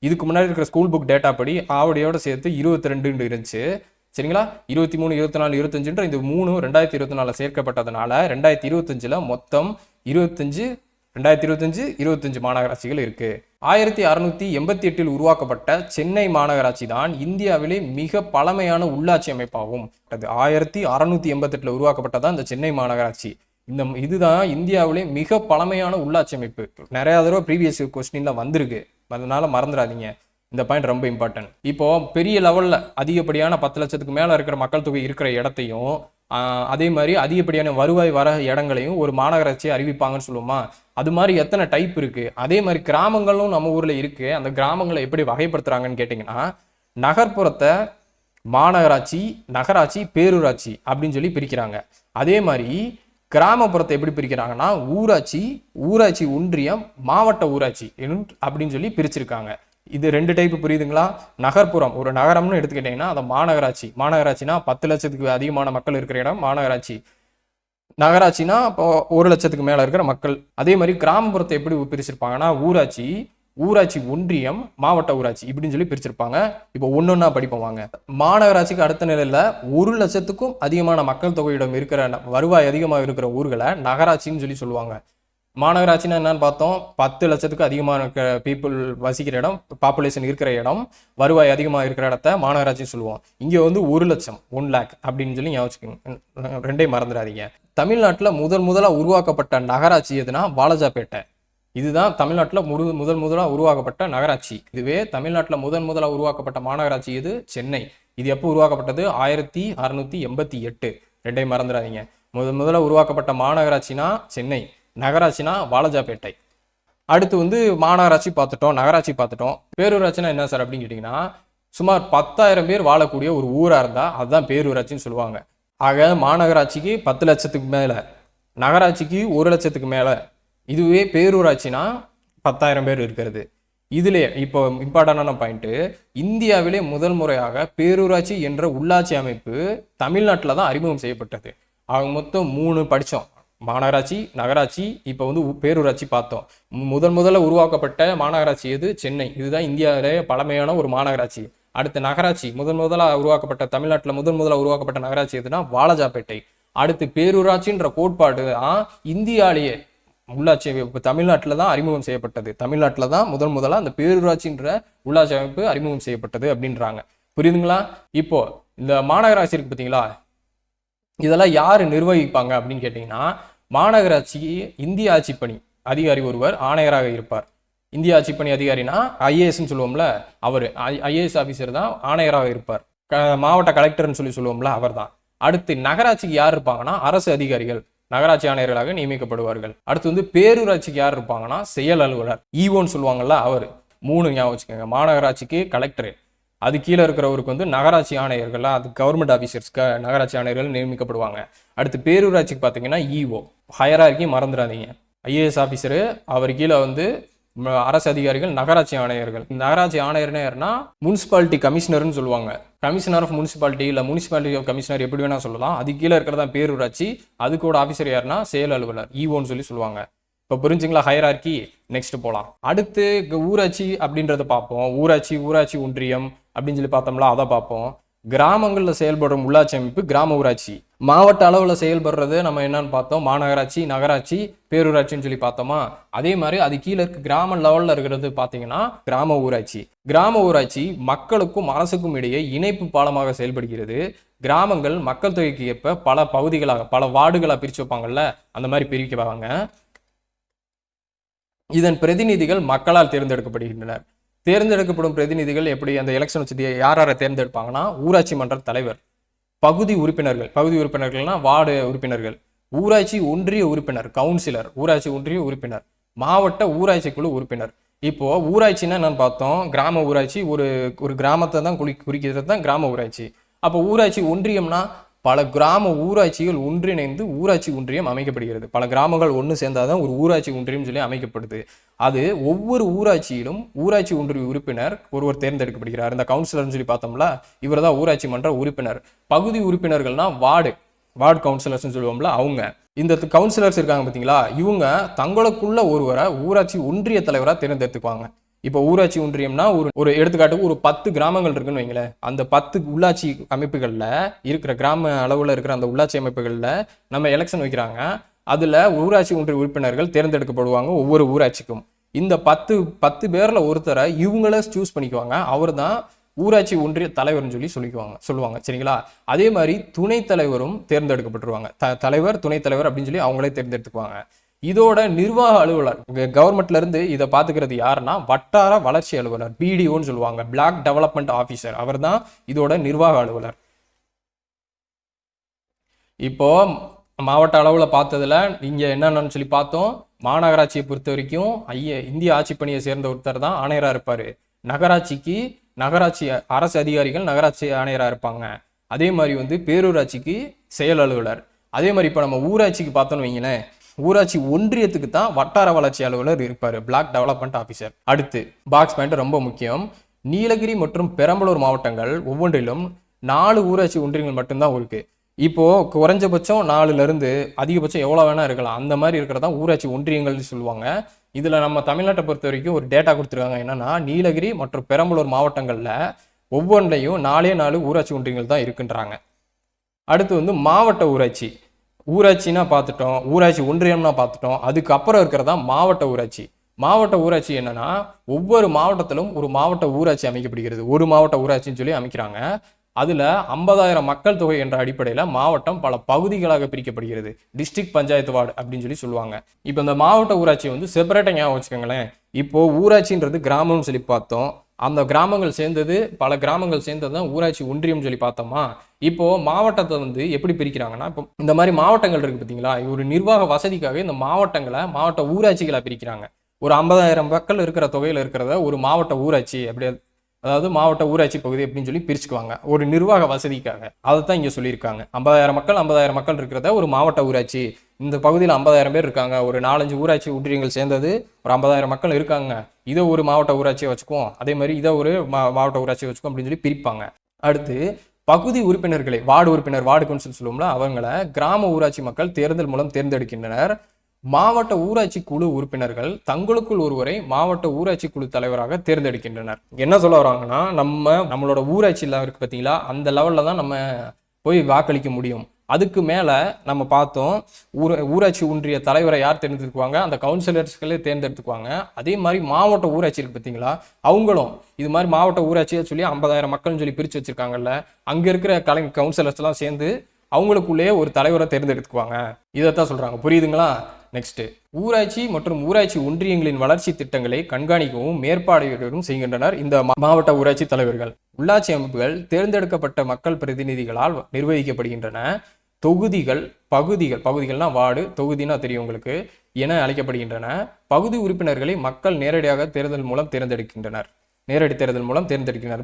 இதுக்கு முன்னாடி இருக்கிற ஸ்கூல் புக் டேட்டா படி ஆவடியோட சேர்த்து 22 இருந்துச்சு. சரிங்களா, 23, 24, 25 இந்த 3 2024 சேர்க்கப்பட்டதுனால 2025 மொத்தம் 25 மாநகராட்சிகள் இருக்கு. 1688 உருவாக்கப்பட்ட சென்னை மாநகராட்சி தான் இந்தியாவிலே மிக பழமையான உள்ளாட்சி அமைப்பாகும். 1688 உருவாக்கப்பட்டதான் இந்த சென்னை மாநகராட்சி. இதுதான் இந்தியாவிலே மிக பழமையான உள்ளாட்சி அமைப்பு. நிறைய தடவை ப்ரீவியஸ் கொஸ்டின்ல வந்திருக்கு, அதனால மறந்துடாதீங்க. இந்த பாயிண்ட் ரொம்ப இம்பார்ட்டன்ட். இப்போ பெரிய லெவல்ல அதிகப்படியான 10 லட்சத்துக்கு மேல இருக்கிற மக்கள் தொகை இருக்கிற இடத்தையும் அதே மாதிரி அதிகப்படியான வருவாய் வர இடங்களையும் ஒரு மாநகராட்சியை அறிவிப்பாங்கன்னு சொல்லுவோமா, அது மாதிரி எத்தனை டைப் இருக்கு. அதே மாதிரி கிராமங்களும் நம்ம ஊர்ல இருக்கு. அந்த கிராமங்களை எப்படி வகைப்படுத்துறாங்கன்னு கேட்டீங்கன்னா, நகர்ப்புறத்தை மாநகராட்சி, நகராட்சி, பேரூராட்சி அப்படின்னு சொல்லி பிரிக்கிறாங்க. அதே மாதிரி கிராமப்புறத்தை எப்படி பிரிக்கிறாங்கன்னா, ஊராட்சி, ஊராட்சி ஒன்றியம், மாவட்ட ஊராட்சி அப்படின்னு சொல்லி பிரிச்சிருக்காங்க. இது 2 டைப் புரியுதுங்களா. நகர்ப்புறம் ஒரு நகரம்னு எடுத்துக்கிட்டீங்கன்னா அதை மாநகராட்சி, மாநகராட்சினா 10 லட்சத்துக்கு அதிகமான மக்கள் இருக்கிற இடம் மாநகராட்சி. நகராட்சினா இப்போ 1 லட்சத்துக்கு மேல இருக்கிற மக்கள். அதே மாதிரி கிராமப்புறத்தை எப்படி பிரிச்சிருப்பாங்கன்னா, ஊராட்சி, ஊராட்சி ஒன்றியம், மாவட்ட ஊராட்சி இப்படின்னு சொல்லி பிரிச்சிருப்பாங்க. இப்போ ஒன்னொன்னா படிப்போம் வாங்க. மாநகராட்சிக்கு அடுத்த நிலையில 1 லட்சத்துக்கும் அதிகமான மக்கள் தொகையிடம் இருக்கிற வருவாய் அதிகமாக இருக்கிற ஊர்களை நகராட்சின்னு சொல்லி சொல்லுவாங்க. மாநகராட்சினா என்னன்னு பார்த்தோம், 10 லட்சத்துக்கு அதிகமான பீப்புள் வசிக்கிற இடம், பாப்புலேஷன் இருக்கிற இடம், வருவாய் அதிகமாக இருக்கிற இடத்த மாநகராட்சின்னு சொல்லுவோம். இங்கே 1 லட்சம், 1 லேக் அப்படின்னு சொல்லி ஞாபகம், ரெண்டையும் மறந்துடாதீங்க. தமிழ்நாட்டில் முதலாக உருவாக்கப்பட்ட நகராட்சி எதுனா வாலாஜாபேட்டை. இதுதான் தமிழ்நாட்டில் முதலாக உருவாக்கப்பட்ட நகராட்சி. இதுவே தமிழ்நாட்டில் முதலாக உருவாக்கப்பட்ட மாநகராட்சி இது சென்னை. இது எப்போ உருவாக்கப்பட்டது? 1688. ரெண்டையும் மறந்துடாதீங்க. முதலாக உருவாக்கப்பட்ட மாநகராட்சினா சென்னை, நகராட்சினா வாலாஜாபேட்டை. அடுத்து மாநகராட்சி பார்த்துட்டோம், நகராட்சி பார்த்துட்டோம். பேரூராட்சினா என்ன சார் அப்படின்னு கேட்டிங்கன்னா, சுமார் 10,000 பேர் வாழக்கூடிய ஒரு ஊராக இருந்தால் அதுதான் பேரூராட்சின்னு சொல்லுவாங்க. ஆக மாநகராட்சிக்கு 10 லட்சத்துக்கு மேலே, நகராட்சிக்கு 1 லட்சத்துக்கு மேலே. இதுவே பேரூராட்சினா 10,000 பேர் இருக்கிறது. இதுல இப்போ இம்பார்ட்டன்டான பாயிண்ட், இந்தியாவிலே முதல் முறையாக பேரூராட்சி என்ற உள்ளாட்சி அமைப்பு தமிழ்நாட்டில் தான் அறிமுகம் செய்யப்பட்டது. அவங்க மொத்தம் 3 படித்தோம், மாநகராட்சி, நகராட்சி, இப்போ பேரூராட்சி பார்த்தோம். முதல்ல உருவாக்கப்பட்ட மாநகராட்சி எது? சென்னை. இதுதான் இந்தியாவிலே பழமையான ஒரு மாநகராட்சி. அடுத்து நகராட்சி, முதலாக உருவாக்கப்பட்ட தமிழ்நாட்டில் முதலாக உருவாக்கப்பட்ட நகராட்சி எதுனா வாலாஜாபேட்டை. அடுத்து பேரூராட்சின்ற கோட்பாடு இந்தியாலேயே உள்ளாட்சி அமைப்பு தமிழ்நாட்டில் தான் அறிமுகம் செய்யப்பட்டது. தமிழ்நாட்டில் தான் முதலாக அந்த பேரூராட்சின்ற உள்ளாட்சி அமைப்பு அறிமுகம் செய்யப்பட்டது அப்படின்றாங்க. புரியுதுங்களா? இப்போ இந்த மாநகராட்சி இருக்கு பார்த்தீங்களா, இதெல்லாம் யாரு நிர்வகிப்பாங்க அப்படின்னு கேட்டீங்கன்னா, மாநகராட்சி இந்திய ஆட்சிப்பணி அதிகாரி ஒருவர் ஆணையராக இருப்பார். இந்திய ஆட்சிப்பணி அதிகாரினா ஐஏஎஸ்ன்னு சொல்லுவோம்ல, அவர் ஐஏஎஸ் ஆஃபீஸர் தான் ஆணையராக இருப்பார். மாவட்ட கலெக்டர்னு சொல்லுவோம்ல, அவர் தான். அடுத்து நகராட்சிக்கு யார் இருப்பாங்கன்னா அரசு அதிகாரிகள் நகராட்சி ஆணையர்களாக நியமிக்கப்படுவார்கள். அடுத்து பேரூராட்சிக்கு யார் இருப்பாங்கன்னா செயல் அலுவலர், ஈவோன்னு சொல்லுவாங்கல்ல, அவர். 3 ஞாபகம் வச்சுக்கோங்க. மாநகராட்சிக்கு கலெக்டர், அது கீழே இருக்கிறவருக்கு நகராட்சி ஆணையர்கள், அது கவர்மெண்ட் ஆஃபீஸர்ஸ்க்கு நகராட்சி ஆணையர்கள் நியமிக்கப்படுவாங்க. அடுத்து பேரூராட்சிக்கு பார்த்தீங்கன்னா ஈஓ, ஹையரார்க்கி மறந்துடாதீங்க. ஐஏஎஸ் ஆஃபீஸரு, அவர் கீழே அரசு அதிகாரிகள், நகராட்சி ஆணையர்கள். நகராட்சி ஆணையர்னா யாருன்னா முனிசிபாலிட்டி கமிஷனர்னு சொல்லுவாங்க. கமிஷனர் ஆஃப் முனிசிபாலிட்டி இல்லை முனிசிபாலிட்டி ஆஃப் கமிஷனர் எப்படி வேணா சொல்லலாம். அது கீழே இருக்கிறதா பேரூராட்சி. அதுக்கூட ஆஃபீஸர் யாருன்னா செயல் அலுவலர், ஈஓன்னு சொல்லுவாங்க. இப்போ புரிஞ்சுங்களா ஹையரார்கி? நெக்ஸ்ட் போகலாம். அடுத்து ஊராட்சி அப்படின்றத பார்ப்போம். ஊராட்சி ஒன்றியம் அப்படின்னு சொல்லி பார்த்தோம்ல, அதை பார்ப்போம். கிராமங்களில் செயல்படும் உள்ளாட்சி அமைப்பு கிராம ஊராட்சி. மாவட்ட அளவில் செயல்படுறது நம்ம என்னன்னு பார்த்தோம், மாநகராட்சி, நகராட்சி, பேரூராட்சின்னு சொல்லி பார்த்தோமா. அதே மாதிரி அது கீழே இருக்க கிராம லெவலில் இருக்கிறது பார்த்தீங்கன்னா கிராம ஊராட்சி. கிராம ஊராட்சி மக்களுக்கும் அரசுக்கும் இடையே இணைப்பு பாலமாக செயல்படுகிறது. கிராமங்கள் மக்கள் தொகைக்கு ஏற்ப பல பகுதிகளாக, பல வார்டுகளாக பிரித்து வைப்பாங்கல்ல, அந்த மாதிரி பிரிக்குவாங்க. இதன் பிரதிநிதிகள் மக்களால் தேர்ந்தெடுக்கப்படுகின்றனர். தேர்ந்தெடுக்கப்படும் பிரதிநிதிகள் எப்படி அந்த எலெக்ஷன் வச்சு யாரை தேர்ந்தெடுப்பாங்கன்னா, ஊராட்சி மன்ற தலைவர், பகுதி உறுப்பினர்கள், பகுதி உறுப்பினர்கள்னா வார்டு உறுப்பினர்கள், ஊராட்சி ஒன்றிய உறுப்பினர் கவுன்சிலர், ஊராட்சி ஒன்றிய உறுப்பினர், மாவட்ட ஊராட்சி குழு உறுப்பினர். இப்போ ஊராட்சின்னா என்னன்னு பார்த்தோம், கிராம ஊராட்சி ஒரு கிராமத்தை தான் குறிக்கிறது தான் கிராம ஊராட்சி. அப்போ ஊராட்சி ஒன்றியம்னா பல கிராம ஊராட்சிகள் ஒன்றிணைந்து ஊராட்சி ஒன்றியம் அமைக்கப்படுகிறது. பல கிராமங்கள் ஒன்று சேர்ந்தாதான் ஒரு ஊராட்சி ஒன்றியம் சொல்லி அமைக்கப்படுது. அது ஒவ்வொரு ஊராட்சியிலும் ஊராட்சி ஒன்றிய உறுப்பினர் ஒருவர் தேர்ந்தெடுக்கப்படுகிறார். இந்த கவுன்சிலர்னு சொல்லி பார்த்தோம்ல, இவர் தான் ஊராட்சி மன்ற உறுப்பினர். பகுதி உறுப்பினர்கள்னா வார்டு கவுன்சிலர்ஸ் சொல்லுவோம்ல, அவங்க இந்த கவுன்சிலர்ஸ் இருக்காங்க பார்த்தீங்களா, இவங்க தங்களுக்குள்ள ஒருவரை ஊராட்சி ஒன்றிய தலைவராக தேர்ந்தெடுத்துக்குவாங்க. இப்போ ஊராட்சி ஒன்றியம்னா ஒரு எடுத்துக்காட்டுக்கு ஒரு 10 கிராமங்கள் இருக்குன்னு வைங்களேன். அந்த 10 உள்ளாட்சி அமைப்புகளில் இருக்கிற கிராம அளவில் இருக்கிற அந்த உள்ளாட்சி அமைப்புகளில் நம்ம எலெக்ஷன் வைக்கிறாங்க. அதில் ஊராட்சி ஒன்றிய உறுப்பினர்கள் தேர்ந்தெடுக்கப்படுவாங்க ஒவ்வொரு ஊராட்சிக்கும். இந்த 10 பேரில் ஒருத்தரை இவங்கள சூஸ் பண்ணிக்குவாங்க. அவர் தான் ஊராட்சி ஒன்றிய தலைவர்னு சொல்லி சொல்லுவாங்க. சரிங்களா? அதே மாதிரி துணைத் தலைவரும் தேர்ந்தெடுக்கப்பட்டுருவாங்க. தலைவர் துணைத் தலைவர் அப்படின்னு சொல்லி அவங்களே தேர்ந்தெடுத்துக்குவாங்க. இதோட நிர்வாக அலுவலர் கவர்மெண்ட்ல இருந்து இதை பாத்துக்கிறது யாருன்னா வட்டார வளர்ச்சி அலுவலர், பிடிஓன்னு சொல்லுவாங்க, பிளாக் டெவலப்மெண்ட் ஆபீசர். அவர் தான் இதோட நிர்வாக அலுவலர். இப்போ மாவட்ட அளவுல பார்த்ததுல இங்க என்னன்னு சொல்லி பார்த்தோம். மாநகராட்சியை பொறுத்த வரைக்கும் இந்திய ஆட்சி பணியை சேர்ந்த ஒருத்தர் தான் ஆணையரா இருப்பாரு. நகராட்சி அரசு அதிகாரிகள் நகராட்சி ஆணையரா இருப்பாங்க. அதே மாதிரி பேரூராட்சிக்கு செயல் அலுவலர். அதே மாதிரி இப்ப நம்ம ஊராட்சிக்கு பார்த்தோம்னு வைங்களேன், ஊராட்சி ஒன்றியத்துக்கு தான் வட்டார வளர்ச்சி அலுவலர் இருப்பாரு, பிளாக் டெவலப்மெண்ட் ஆபீசர். அடுத்து பாக்ஸ் பாயிண்ட் ரொம்ப முக்கியம். நீலகிரி மற்றும் பெரம்பலூர் மாவட்டங்கள் ஒவ்வொன்றிலும் 4 ஊராட்சி ஒன்றியங்கள் மட்டும்தான் இருக்கு. இப்போ குறைஞ்சபட்சம் 4ல இருந்து அதிகபட்சம் எவ்வளவு வேணா இருக்கலாம், அந்த மாதிரி இருக்கிறதா ஊராட்சி ஒன்றியங்கள் சொல்லுவாங்க. இதுல நம்ம தமிழ்நாட்டை பொறுத்த வரைக்கும் ஒரு டேட்டா கொடுத்துருக்காங்க. என்னன்னா நீலகிரி மற்றும் பெரம்பலூர் மாவட்டங்கள்ல ஒவ்வொன்றையும் 4 ஊராட்சி ஒன்றியங்கள் தான் இருக்குன்றாங்க. அடுத்து மாவட்ட ஊராட்சினா பார்த்துட்டோம், ஊராட்சி ஒன்றியம்னா பார்த்துட்டோம். அதுக்கப்புறம் இருக்கிறதா மாவட்ட ஊராட்சி என்னன்னா ஒவ்வொரு மாவட்டத்திலும் ஒரு மாவட்ட ஊராட்சி அமைக்கப்படுகிறது. ஒரு மாவட்ட ஊராட்சின்னு சொல்லி அமைக்கிறாங்க. அதுல 50,000 மக்கள் தொகை என்ற அடிப்படையில மாவட்டம் பல பகுதிகளாக பிரிக்கப்படுகிறது. டிஸ்ட்ரிக்ட் பஞ்சாயத்து வார்டு அப்படின்னு சொல்லுவாங்க. இப்போ இந்த மாவட்ட ஊராட்சி செப்பரேட்டா ஞாபகம் வச்சுக்கோங்களேன். இப்போ ஊராட்சின்றது கிராமம்னு சொல்லி பார்த்தோம். அந்த கிராமங்கள் சேர்ந்தது பல கிராமங்கள் சேர்ந்தது தான் ஊராட்சி ஒன்றியம் சொல்லி பார்த்தோமா. இப்போ மாவட்டத்தை எப்படி பிரிக்கிறாங்கன்னா, இப்போ இந்த மாதிரி மாவட்டங்கள் இருக்கு பார்த்தீங்களா, ஒரு நிர்வாக வசதிக்காக இந்த மாவட்டங்களை மாவட்ட ஊராட்சிகளை பிரிக்கிறாங்க. ஒரு 50,000 மக்கள் இருக்கிற தொகையில இருக்கிறத ஒரு மாவட்ட ஊராட்சி அதாவது மாவட்ட ஊராட்சி பகுதி அப்படின்னு சொல்லி பிரிச்சுக்குவாங்க ஒரு நிர்வாக வசதிக்காக. அதை தான் இங்க சொல்லியிருக்காங்க. 50,000 மக்கள் இருக்கிறத ஒரு மாவட்ட ஊராட்சி. இந்த பகுதியில் 50,000 பேர் இருக்காங்க, ஒரு 4-5 ஊராட்சி ஒன்றியங்கள் சேர்ந்தது ஒரு 50,000 மக்கள் இருக்காங்க, இதை ஒரு மாவட்ட ஊராட்சியை வச்சுக்குவோம், அதே மாதிரி இதை ஒரு மாவட்ட ஊராட்சியை வச்சுக்கோம் அப்படின்னு சொல்லி பிரிப்பாங்க. அடுத்து பகுதி உறுப்பினர்களை வார்டு கவுன்சில் சொல்லுவோம்ல, அவங்களை கிராம ஊராட்சி மக்கள் தேர்தல் மூலம் தேர்ந்தெடுக்கின்றனர். மாவட்ட ஊராட்சி குழு உறுப்பினர்கள் தங்களுக்குள் ஒருவரை மாவட்ட ஊராட்சி குழு தலைவராக தேர்ந்தெடுக்கின்றனர். என்ன சொல்ல வராங்கன்னா, நம்மளோட ஊராட்சி இருக்கு பார்த்தீங்களா, அந்த லெவல்ல தான் நம்ம போய் வாக்களிக்க முடியும். அதுக்கு மேல நம்ம பார்த்தோம் ஊராட்சி ஒன்றிய தலைவரை யார் தேர்ந்தெடுக்குவாங்க, அந்த கவுன்சிலர்ஸ்களே தேர்ந்தெடுத்துக்குவாங்க. அதே மாதிரி மாவட்ட ஊராட்சி இருக்கு பார்த்தீங்களா, அவங்களும் இது மாதிரி மாவட்ட ஊராட்சியை சொல்லி 50,000 மக்கள்னு சொல்லி பிரிச்சு வச்சிருக்காங்கல்ல, அங்க இருக்கிற கவுன்சிலர்ஸ் எல்லாம் சேர்ந்து அவங்களுக்குள்ளேயே ஒரு தலைவரை தேர்ந்தெடுத்துக்குவாங்க. இதைத்தான் சொல்றாங்க. புரியுதுங்களா? நெக்ஸ்ட், ஊராட்சி மற்றும் ஊராட்சி ஒன்றியங்களின் வளர்ச்சி திட்டங்களை கண்காணிக்கவும் மேற்பார்வையிடவும் செய்கின்றனர் இந்த மாவட்ட ஊராட்சி தலைவர்கள். உள்ளாட்சி அமைப்புகள் தேர்ந்தெடுக்கப்பட்ட மக்கள் பிரதிநிதிகளால் நிர்வகிக்கப்படுகின்றன. பகுதிகள்னா வார்டு, தொகுதினா தெரியும் உங்களுக்கு, என அழைக்கப்படுகின்றன. பகுதி உறுப்பினர்களை மக்கள் நேரடி தேர்தல் மூலம் தேர்ந்தெடுக்கின்றனர்.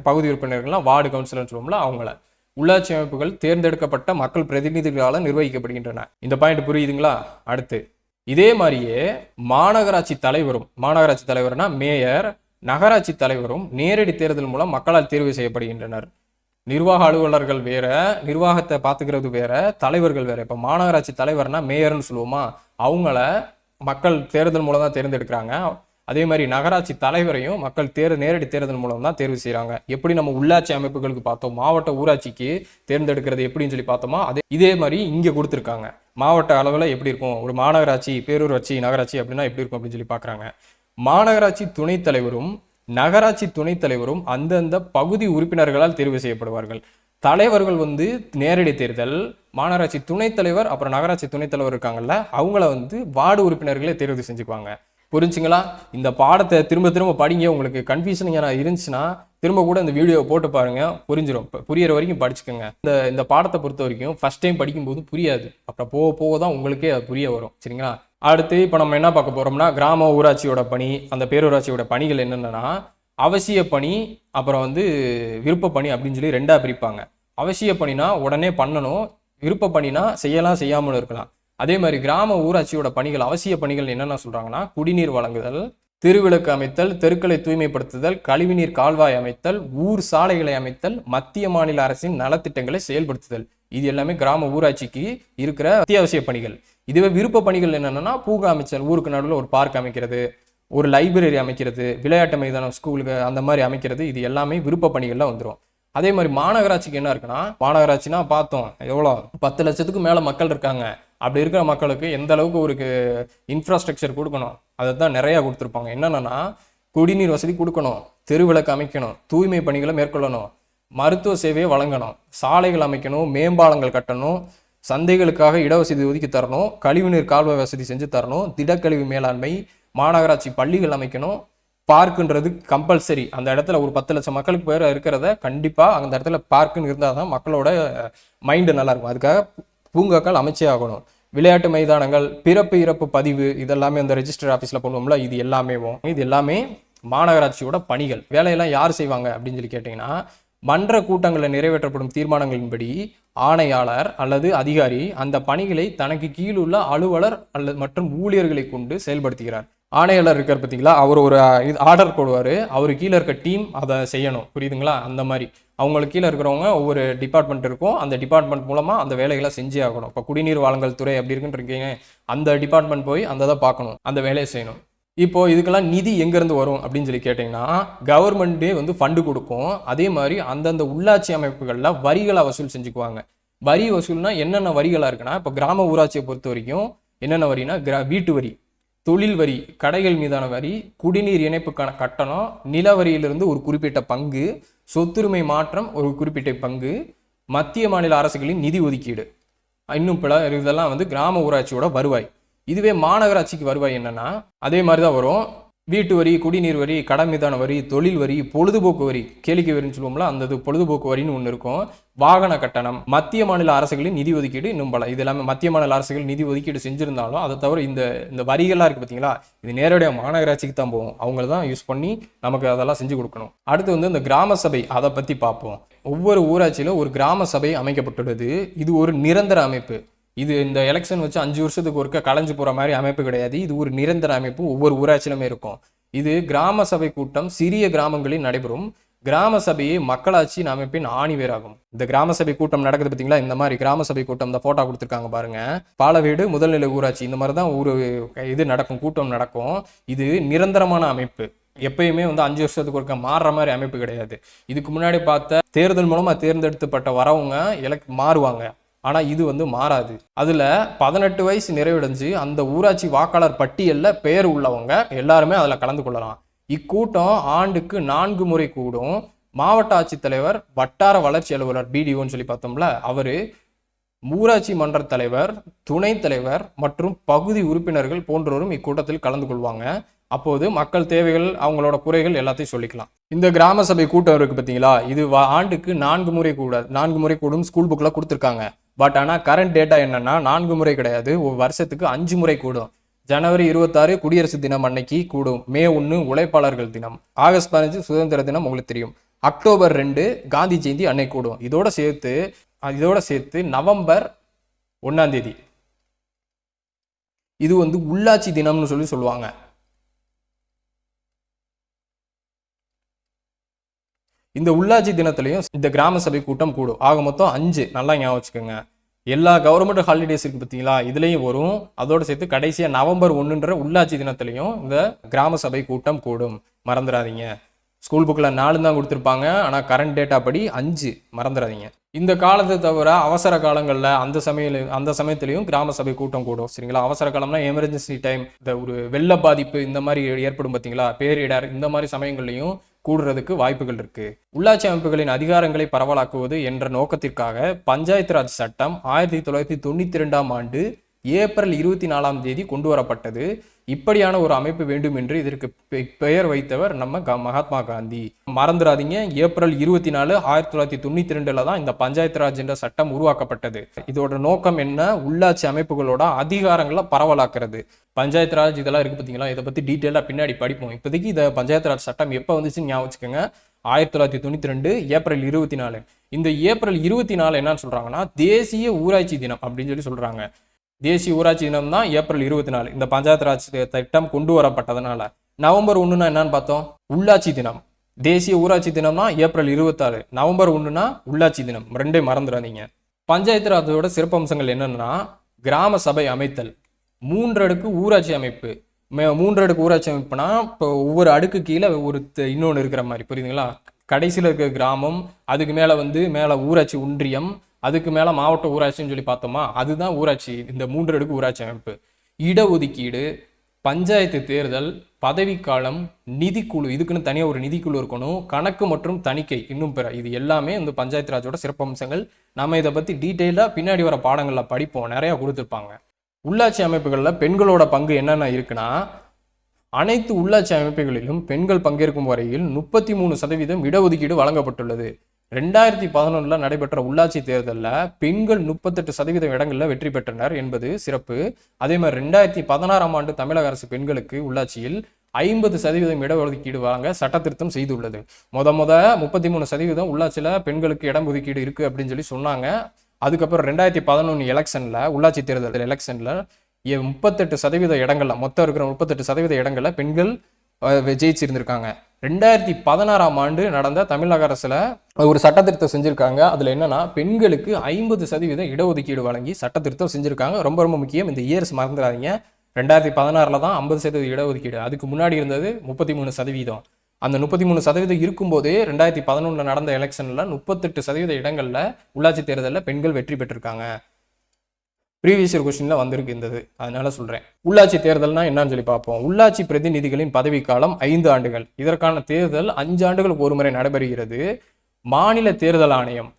பகுதி உறுப்பினர்கள்லாம் வார்டு கவுன்சிலர் சொல்லுவோம்ல, அவங்கள. உள்ளாட்சி அமைப்புகள் தேர்ந்தெடுக்கப்பட்ட மக்கள் பிரதிநிதிகளால் நிர்வகிக்கப்படுகின்றன. இந்த பாயிண்ட் புரியுதுங்களா? அடுத்து இதே மாதிரியே மாநகராட்சி தலைவர்னா மேயர், நகராட்சி தலைவரும் நேரடி தேர்தல் மூலம் மக்களால் தேர்வு செய்யப்படுகின்றனர். நிர்வாக அலுவலர்கள் வேற, நிர்வாகத்தை பார்த்துக்கிறது வேற, தலைவர்கள் வேற. இப்ப மாநகராட்சி தலைவர்னா மேயர்னு சொல்லுவோமா, அவங்கள மக்கள் தேர்தல் மூலம் தான் தேர்ந்தெடுக்கிறாங்க. அதே மாதிரி நகராட்சி தலைவரையும் மக்கள் நேரடி தேர்தல் மூலம் தான் தேர்வு செய்யறாங்க. எப்படி நம்ம உள்ளாட்சி அமைப்புகளுக்கு பார்த்தோம், மாவட்ட ஊராட்சிக்கு தேர்ந்தெடுக்கிறது எப்படின்னு சொல்லி பார்த்தோமா, இதே மாதிரி இங்க கொடுத்துருக்காங்க. மாவட்ட அளவில் எப்படி இருக்கும், ஒரு மாநகராட்சி, பேரூராட்சி, நகராட்சி அப்படின்னா எப்படி இருக்கும் அப்படின்னு சொல்லி பார்க்குறாங்க. மாநகராட்சி துணைத் தலைவரும் நகராட்சி துணைத் தலைவரும் அந்தந்த பகுதி உறுப்பினர்களால் தேர்வு செய்யப்படுவார்கள். தலைவர்கள் நேரடி தேர்தல், மாநகராட்சி துணைத் தலைவர் அப்புறம் நகராட்சி துணைத் தலைவர் இருக்காங்கல்ல, அவங்கள வார்டு உறுப்பினர்களே தேர்வு செஞ்சுக்குவாங்க. புரிஞ்சுங்களா? இந்த பாடத்தை திரும்ப படிங்க. உங்களுக்கு கன்ஃபியூஷன் இருந்துச்சுன்னா திரும்ப கூட இந்த வீடியோவை போட்டு பாருங்க, புரிஞ்சிடும். புரியுற வரைக்கும் படிச்சுக்கோங்க. இந்த பாடத்தை பொறுத்த வரைக்கும் ஃபர்ஸ்ட் டைம் படிக்கும்போது புரியாது, அப்புறம் போக தான் உங்களுக்கே அது புரிய வரும். சரிங்களா? அடுத்து இப்போ நம்ம என்ன பார்க்க போறோம்னா, கிராம ஊராட்சியோட பணி, அந்த பேரூராட்சியோட பணிகள் என்னென்னா அவசிய பணி, அப்புறம் விருப்ப பணி அப்படின்னு சொல்லி 2ஆ பிரிப்பாங்க. அவசிய பணினா உடனே பண்ணணும், விருப்ப பணினா செய்யலாம், செய்யாமல் இருக்கலாம். அதே மாதிரி கிராம ஊராட்சியோட பணிகள், அவசிய பணிகள் என்னென்ன சொல்றாங்கன்னா, குடிநீர் வழங்குதல், தெருவிளக்கு அமைத்தல், தெருக்களை தூய்மைப்படுத்துதல், கழிவுநீர் கால்வாய் அமைத்தல், ஊர் சாலைகளை அமைத்தல், மத்திய மாநில அரசின் நலத்திட்டங்களை செயல்படுத்துதல். இது எல்லாமே கிராம ஊராட்சிக்கு இருக்கிற அத்தியாவசிய பணிகள். இதுவே விருப்ப பணிகள் என்னென்னா, பூங்கா அமைச்சல், ஊருக்கு நடுவில் ஒரு பார்க் அமைக்கிறது, ஒரு லைப்ரரி அமைக்கிறது, விளையாட்டு மைதானம் ஸ்கூலுக்கு அந்த மாதிரி அமைக்கிறது, இது எல்லாமே விருப்ப பணிகள்ல வந்துடும். அதே மாதிரி மாநகராட்சிக்கு என்ன இருக்குன்னா, மாநகராட்சினா பார்த்தோம் எவ்வளோ 10 லட்சத்துக்கு மேலே மக்கள் இருக்காங்க. அப்படி இருக்கிற மக்களுக்கு எந்த அளவுக்கு ஒரு இன்ஃப்ராஸ்ட்ரக்சர் கொடுக்கணும், அதை தான் நிறையா கொடுத்துருப்பாங்க. என்னென்னா, குடிநீர் வசதி கொடுக்கணும், தெருவிளக்கு அமைக்கணும், தூய்மை பணிகளை மேற்கொள்ளணும், மருத்துவ சேவையை வழங்கணும், சாலைகள் அமைக்கணும், மேம்பாலங்கள் கட்டணும், சந்தைகளுக்காக இடவசதி ஒதுக்கி தரணும், கழிவுநீர் கால்வாய் வசதி செஞ்சு தரணும், திடக்கழிவு மேலாண்மை, மாநகராட்சி பள்ளிகள் அமைக்கணும், பார்க்குன்றது கம்பல்சரி. அந்த இடத்துல ஒரு 10 லட்சம் மக்களுக்கு பேர் இருக்கிறத கண்டிப்பாக அந்த இடத்துல பார்க்குன்னு இருந்தால் தான் மக்களோட மைண்டு நல்லா இருக்கும். அதுக்காக பூங்காக்கள் அமைச்சே ஆகணும். விளையாட்டு மைதானங்கள், பிறப்பு இறப்பு பதிவு, இதெல்லாமே அந்த ரெஜிஸ்டர் ஆஃபீஸில் பண்ணுவோம்ல, இது எல்லாமே மாநகராட்சியோட பணிகள். வேலையெல்லாம் யார் செய்வாங்க அப்படின்னு சொல்லி கேட்டிங்கன்னா, மன்ற கூட்டங்களில் நிறைவேற்றப்படும் தீர்மானங்களின்படி ஆணையாளர் அல்லது அதிகாரி அந்த பணிகளை தனக்கு கீழுள்ள அலுவலர் அல்லது மற்றும் ஊழியர்களை கொண்டு செயல்படுத்துகிறார். ஆணையாளர் இருக்கார் பார்த்தீங்களா, அவர் ஒரு ஆர்டர் போடுவார், அவர் கீழே இருக்க டீம் அதை செய்யணும். புரியுதுங்களா? அந்த மாதிரி அவங்களுக்கு கீழே இருக்கிறவங்க ஒவ்வொரு டிபார்ட்மெண்ட் இருக்கும், அந்த டிபார்ட்மெண்ட் மூலமாக அந்த வேலைகளை செஞ்சே ஆகணும். இப்போ குடிநீர் வழங்கல் துறை அப்படி இருக்குன்னு இருக்கீங்க, அந்த டிபார்ட்மெண்ட் போய் அந்த இதை பார்க்கணும், அந்த வேலையை செய்யணும். இப்போ இதுக்கெல்லாம் நிதி எங்கேருந்து வரும் அப்படின்னு சொல்லி கேட்டிங்கன்னா, கவர்மெண்ட்டே ஃபண்டு கொடுக்கும். அதே மாதிரி அந்தந்த உள்ளாட்சி அமைப்புகளில் வரிகளை வசூல் செஞ்சுக்குவாங்க. வரி வசூல்னா என்னென்ன வரிகளாக இருக்குன்னா, இப்போ கிராம ஊராட்சியை பொறுத்த வரைக்கும் என்னென்ன வரினா, வீட்டு வரி, தொழில் வரி, கடைகள் மீதான வரி, குடிநீர் இணைப்புக்கான கட்டணம், நில வரியிலிருந்து ஒரு குறிப்பிட்ட பங்கு, சொத்துரிமை மாற்றம் ஒரு குறிப்பிட்ட பங்கு, மத்திய மாநில அரசுகளின் நிதி ஒதுக்கீடு, இன்னும் பல இதெல்லாம் கிராம ஊராட்சியோட வருவாய். இதுவே மாநகராட்சிக்கு வருவாய் என்னன்னா, அதே மாதிரி தான் வரும். வீட்டு வரி, குடிநீர் வரி, கடை மீதான வரி, தொழில் வரி, பொழுதுபோக்கு வரி, கேளிக்கை வரின்னு சொல்லுவோம்ல, அந்த பொழுதுபோக்கு வரின்னு ஒன்று இருக்கும், வாகன கட்டணம், மத்திய மாநில அரசுகளின் நிதி ஒதுக்கீடு, இன்னும் பல. இது எல்லாமே மத்திய மாநில அரசுகள் நிதி ஒதுக்கீடு செஞ்சிருந்தாலும் அதை தவிர இந்த வரிகள்லாம் இருக்கு பார்த்தீங்களா, இது நேரடியாக மாநகராட்சிக்கு தான் போகும். அவங்கள தான் யூஸ் பண்ணி நமக்கு அதெல்லாம் செஞ்சு கொடுக்கணும். அடுத்து இந்த கிராம சபை, அதை பற்றி பார்ப்போம். ஒவ்வொரு ஊராட்சியிலும் ஒரு கிராம சபை அமைக்கப்பட்டுள்ளது. இது ஒரு நிரந்தர அமைப்பு. இது இந்த எலெக்ஷன் வச்சு 5 வருஷத்துக்கு ஒருக்க கலைஞ்சு போகிற மாதிரி அமைப்பு கிடையாது. இது ஒரு நிரந்தர அமைப்பு, ஒவ்வொரு ஊராட்சியிலுமே இருக்கும். இது கிராம சபை கூட்டம் சிறிய கிராமங்களில் நடைபெறும். கிராம சபையை மக்களாட்சி அமைப்பின் ஆணிவேராகும். இந்த கிராம சபை கூட்டம் நடக்குது பார்த்தீங்களா, இந்த மாதிரி கிராம சபை கூட்டம், இந்த போட்டோ கொடுத்துருக்காங்க பாருங்க, பாலவீடு முதல்நிலை ஊராட்சி, இந்த மாதிரி தான் ஒரு இது நடக்கும், கூட்டம் நடக்கும். இது நிரந்தரமான அமைப்பு. எப்பயுமே 5 வருஷத்துக்கு ஒருக்க மாறுற மாதிரி அமைப்பு கிடையாது. இதுக்கு முன்னாடி பார்த்த தேர்தல் மூலமாக தேர்ந்தெடுக்கப்பட்ட வரவங்க மாறுவாங்க, ஆனால் இது மாறாது. அதில் 18 வயசு நிறைவடைஞ்சு அந்த ஊராட்சி வாக்காளர் பட்டியலில் பெயர் உள்ளவங்க எல்லாருமே அதில் கலந்து கொள்ளலாம். இக்கூட்டம் ஆண்டுக்கு 4 முறை கூடும். மாவட்ட ஆட்சித்தலைவர், வட்டார வளர்ச்சி அலுவலர் பிடிஓன்னு சொல்லி பார்த்தோம்ல, அவர், ஊராட்சி மன்ற தலைவர், துணைத் தலைவர் மற்றும் பகுதி உறுப்பினர்கள் போன்றோரும் இக்கூட்டத்தில் கலந்து கொள்வாங்க. அப்போது மக்கள் தேவைகள், அவங்களோட குறைகள் எல்லாத்தையும் சொல்லிக்கலாம். இந்த கிராம சபை கூட்டம் இருக்கு பார்த்தீங்களா, இது ஆண்டுக்கு 4 முறை கூடும். ஸ்கூல் புக்கில் கொடுத்துருக்காங்க. பட் ஆனால் கரண்ட் டேட்டா என்னன்னா 4 முறை கிடையாது, ஒரு வருஷத்துக்கு 5 முறை கூடும். ஜனவரி 26 குடியரசு தினம் அன்னைக்கு கூடும். மே 1 உழைப்பாளர்கள் தினம். ஆகஸ்ட் 15 சுதந்திர தினம் உங்களுக்கு தெரியும். அக்டோபர் 2 காந்தி ஜெயந்தி அன்னைக்கு கூடும். இதோட சேர்த்து நவம்பர் 1 இது உள்ளாட்சி தினம்னு சொல்லுவாங்க. இந்த உள்ளாட்சி தினத்திலையும் இந்த கிராம சபை கூட்டம் கூடும். ஆக மொத்தம் 5, நல்லா ஞாபகம் வச்சுக்கோங்க. எல்லா கவர்மெண்ட் ஹாலிடேஸ் இருக்கு பார்த்தீங்களா, இதுலேயும் வரும். அதோடு சேர்த்து கடைசியாக நவம்பர் 1 உள்ளாட்சி தினத்திலையும் இந்த கிராம சபை கூட்டம் கூடும், மறந்துடாதீங்க. ஸ்கூல் புக்கில் 4 தான் கொடுத்துருப்பாங்க, ஆனால் கரண்ட் டேட்டா படி 5, மறந்துடாதீங்க. இந்த காலத்தை தவிர அவசர காலங்களில் அந்த சமயத்திலையும் கிராம சபை கூட்டம் கூடும். சரிங்களா? அவசர காலம்னா எமர்ஜென்சி டைம், இந்த ஒரு வெள்ள பாதிப்பு இந்த மாதிரி ஏற்படும் பார்த்தீங்களா, பேரிடர், இந்த மாதிரி சமயங்கள்லையும் கூடுறதுக்கு வாய்ப்புகள் இருக்கு. உள்ளாட்சி அமைப்புகளின் அதிகாரங்களை பரவலாக்குவது என்ற நோக்கத்திற்காக பஞ்சாயத்து ராஜ் சட்டம் 1992 ஏப்ரல் 24 கொண்டு வரப்பட்டது. இப்படியான ஒரு அமைப்பு வேண்டும் என்று இதற்கு பெயர் வைத்தவர் நம்ம மகாத்மா காந்தி. மறந்துடாதீங்க, ஏப்ரல் 24, 1992 தான் இந்த பஞ்சாயத்து ராஜ் என்ற சட்டம் உருவாக்கப்பட்டது. இதோட நோக்கம் என்ன? உள்ளாட்சி அமைப்புகளோட அதிகாரங்களை பரவலாக்குறது. பஞ்சாயத்து ராஜ் இதெல்லாம் இருக்கு பார்த்தீங்களா, இதை பத்தி டீட்டெயிலா பின்னாடி படிப்போம். இப்போதைக்கு இந்த பஞ்சாயத்து ராஜ் சட்டம் எப்போ வந்துச்சுன்னு ஞாபகம் வச்சுக்கோங்க. 1992 ஏப்ரல் 24. இந்த ஏப்ரல் 24 என்னன்னு சொல்றாங்கன்னா தேசிய ஊராட்சி தினம் அப்படின்னு சொல்றாங்க. தேசிய ஊராட்சி தினம் தான் ஏப்ரல் 24. இந்த பஞ்சாயத்து ராஜ் திட்டம் கொண்டு வரப்பட்டதுனால. நவம்பர் 1னா என்னன்னு பார்த்தோம், உள்ளாட்சி தினம். தேசிய ஊராட்சி தினம்னா ஏப்ரல் 26. நவம்பர் 1னா உள்ளாட்சி தினம். ரெண்டே மறந்துடாதீங்க. பஞ்சாயத்து ராஜோட சிறப்பம்சங்கள் என்னன்னா கிராம சபை அமைத்தல், 3 அடுக்கு ஊராட்சி அமைப்பு. 3 அடுக்கு ஊராட்சி அமைப்புனா இப்போ ஒவ்வொரு அடுக்கு கீழே ஒரு இன்னொன்று இருக்கிற மாதிரி, புரியுதுங்களா? கடைசியில் இருக்கிற கிராமம், அதுக்கு மேலே ஊராட்சி ஒன்றியம், அதுக்கு மேலே மாவட்ட ஊராட்சின்னு சொல்லி பார்த்தோமா, அதுதான் ஊராட்சி. இந்த 3 அடுக்கு ஊராட்சி அமைப்பு. இடஒதுக்கீடு, பஞ்சாயத்து தேர்தல், பதவிக்காலம், நிதிக்குழு, இதுக்குன்னு தனியாக ஒரு நிதிக்குழு இருக்கணும், கணக்கு மற்றும் தணிக்கை, இன்னும் பிற. இது எல்லாமே இந்த பஞ்சாயத்து ராஜோட சிறப்பம்சங்கள். நம்ம இதை பற்றி டீட்டெயிலாக பின்னாடி வர பாடங்களில் படிப்போம், நிறையா கொடுத்துருப்பாங்க. உள்ளாட்சி அமைப்புகளில் பெண்களோட பங்கு என்னென்ன இருக்குன்னா, அனைத்து உள்ளாட்சி அமைப்புகளிலும் பெண்கள் பங்கேற்கும் வரையில் 33% இடஒதுக்கீடு வழங்கப்பட்டுள்ளது. 2011 நடைபெற்ற உள்ளாட்சி தேர்தலில் பெண்கள் 38% இடங்களில் வெற்றி பெற்றனர் என்பது சிறப்பு. அதே மாதிரி 2016 ஆண்டு தமிழக அரசு பெண்களுக்கு உள்ளாட்சியில் 50% இடஒதுக்கீடு வழங்க சட்ட திருத்தம் செய்துள்ளது. 33% உள்ளாட்சியில் பெண்களுக்கு இடம் ஒதுக்கீடு இருக்கு அப்படின்னு சொல்லி சொன்னாங்க. அதுக்கப்புறம் 2011 எலெக்ஷன்ல, உள்ளாட்சி தேர்தல் எலெக்ஷன்ல 38% இடங்கள்ல, மொத்தம் இருக்கிற 38% இடங்கள்ல பெண்கள் ஜெயிச்சிருந்திருக்காங்க. 2016 ஆண்டு நடந்த தமிழக அரசுல ஒரு சட்ட திருத்தம் செஞ்சிருக்காங்க. அதுல என்னன்னா பெண்களுக்கு 50% இடஒதுக்கீடு வழங்கி சட்ட திருத்தம் செஞ்சிருக்காங்க. ரொம்ப ரொம்ப முக்கியம், இந்த இயர்ஸ் மறந்துடாதீங்க. 2016 தான் 50% இடஒதுக்கீடு. அதுக்கு முன்னாடி இருந்தது 33%. அந்த 33% இருக்கும்போதே 2011 நடந்த எலெக்ஷன்ல 38% இடங்கள்ல உள்ளாட்சி தேர்தலில் பெண்கள் வெற்றி பெற்றிருக்காங்க. ப்ரீவியஸ் இயர் கொஸ்டின்ல வந்திருக்கு இருந்தது, அதனால சொல்றேன். உள்ளாட்சி தேர்தல்னா என்னன்னு சொல்லி பார்ப்போம். உள்ளாட்சி பிரதிநிதிகளின் பதவிக்காலம் 5 ஆண்டுகள். இதற்கான தேர்தல் 5 ஆண்டுகளுக்கு ஒரு முறை நடைபெறுகிறது. மாநில தேர்தல் ஆணையம்,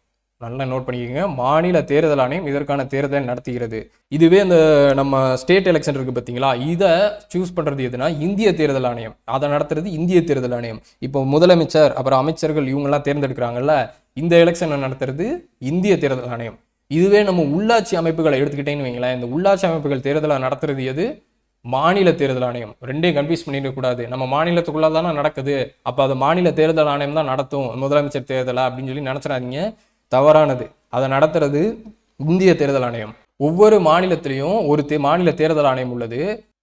நல்லா நோட் பண்ணிக்கோங்க, மாநில தேர்தல் ஆணையம் இதற்கான தேர்தலை நடத்துகிறது. இதுவே இந்த நம்ம ஸ்டேட் எலெக்ஷன் இருக்கு பார்த்தீங்களா, இதை சூஸ் பண்றது எதுனா இந்திய தேர்தல் ஆணையம். அதை நடத்துறது இந்திய தேர்தல் ஆணையம். இப்போ முதலமைச்சர் அப்புறம் அமைச்சர்கள் இவங்கெல்லாம் தேர்ந்தெடுக்கிறாங்கல்ல, இந்த எலெக்ஷனை நடத்துறது இந்திய தேர்தல் ஆணையம். இதுவே நம்ம உள்ளாட்சி அமைப்புகளை எடுத்துக்கிட்டேன்னு வைங்களேன், இந்த உள்ளாட்சி அமைப்புகள் தேர்தலை நடத்துறது எது? மாநில தேர்தல் ஆணையம். ரெண்டையும் கன்ஃபியூஸ் பண்ணிடக்கூடாது. நம்ம மாநிலத்துக்குள்ள தானே நடக்குது, அப்போ அது மாநில தேர்தல் ஆணையம் தான் நடத்தும் முதலமைச்சர் தேர்தலை அப்படின்னு சொல்லி நினைச்சிடாதீங்க, தவறானது. அதை நடத்துறது இந்திய தேர்தல் ஆணையம். ஒவ்வொரு மாநிலத்திலையும் ஒரு மாநில தேர்தல் ஆணையம் உள்ளது.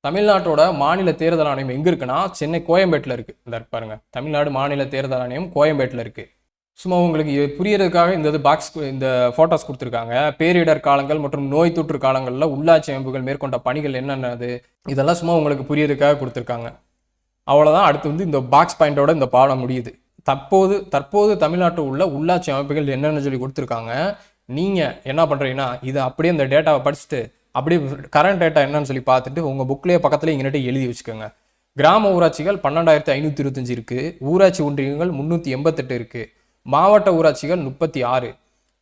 தமிழ்நாட்டோட மாநில தேர்தல் ஆணையம் எங்க இருக்குன்னா சென்னை கோயம்பேட்டில் இருக்கு. இந்த பாருங்க, தமிழ்நாடு மாநில தேர்தல் ஆணையம் கோயம்பேட்டில் இருக்கு. சும்மா உங்களுக்கு புரியறதுக்காக இந்த பாக்ஸ், இந்த போட்டோஸ் கொடுத்துருக்காங்க. பேரிடர் காலங்கள் மற்றும் நோய் தொற்று காலங்களில் உள்ளாட்சி அமைப்புகள் மேற்கொண்ட பணிகள் என்னென்னது, இதெல்லாம் சும்மா உங்களுக்கு புரியறதுக்காக கொடுத்துருக்காங்க. அவ்வளோதான். அடுத்து இந்த பாக்ஸ் பாயிண்டோட இந்த பாடம் முடியுது. தற்போது தமிழ்நாட்டில் உள்ள உள்ளாட்சி அமைப்புகள் என்னென்னு சொல்லி கொடுத்துருக்காங்க. நீங்கள் என்ன பண்ணுறீங்கன்னா இதை அப்படியே இந்த டேட்டாவை படிச்சுட்டு அப்படியே கரண்ட் டேட்டா என்னன்னு சொல்லி பார்த்துட்டு உங்கள் புக்லேயே பக்கத்தில் இங்கிட்ட எழுதி வச்சுக்கோங்க. கிராம ஊராட்சிகள் 12,525 இருக்குது. ஊராட்சி ஒன்றியங்கள் 388 இருக்குது. மாவட்ட ஊராட்சிகள் 36,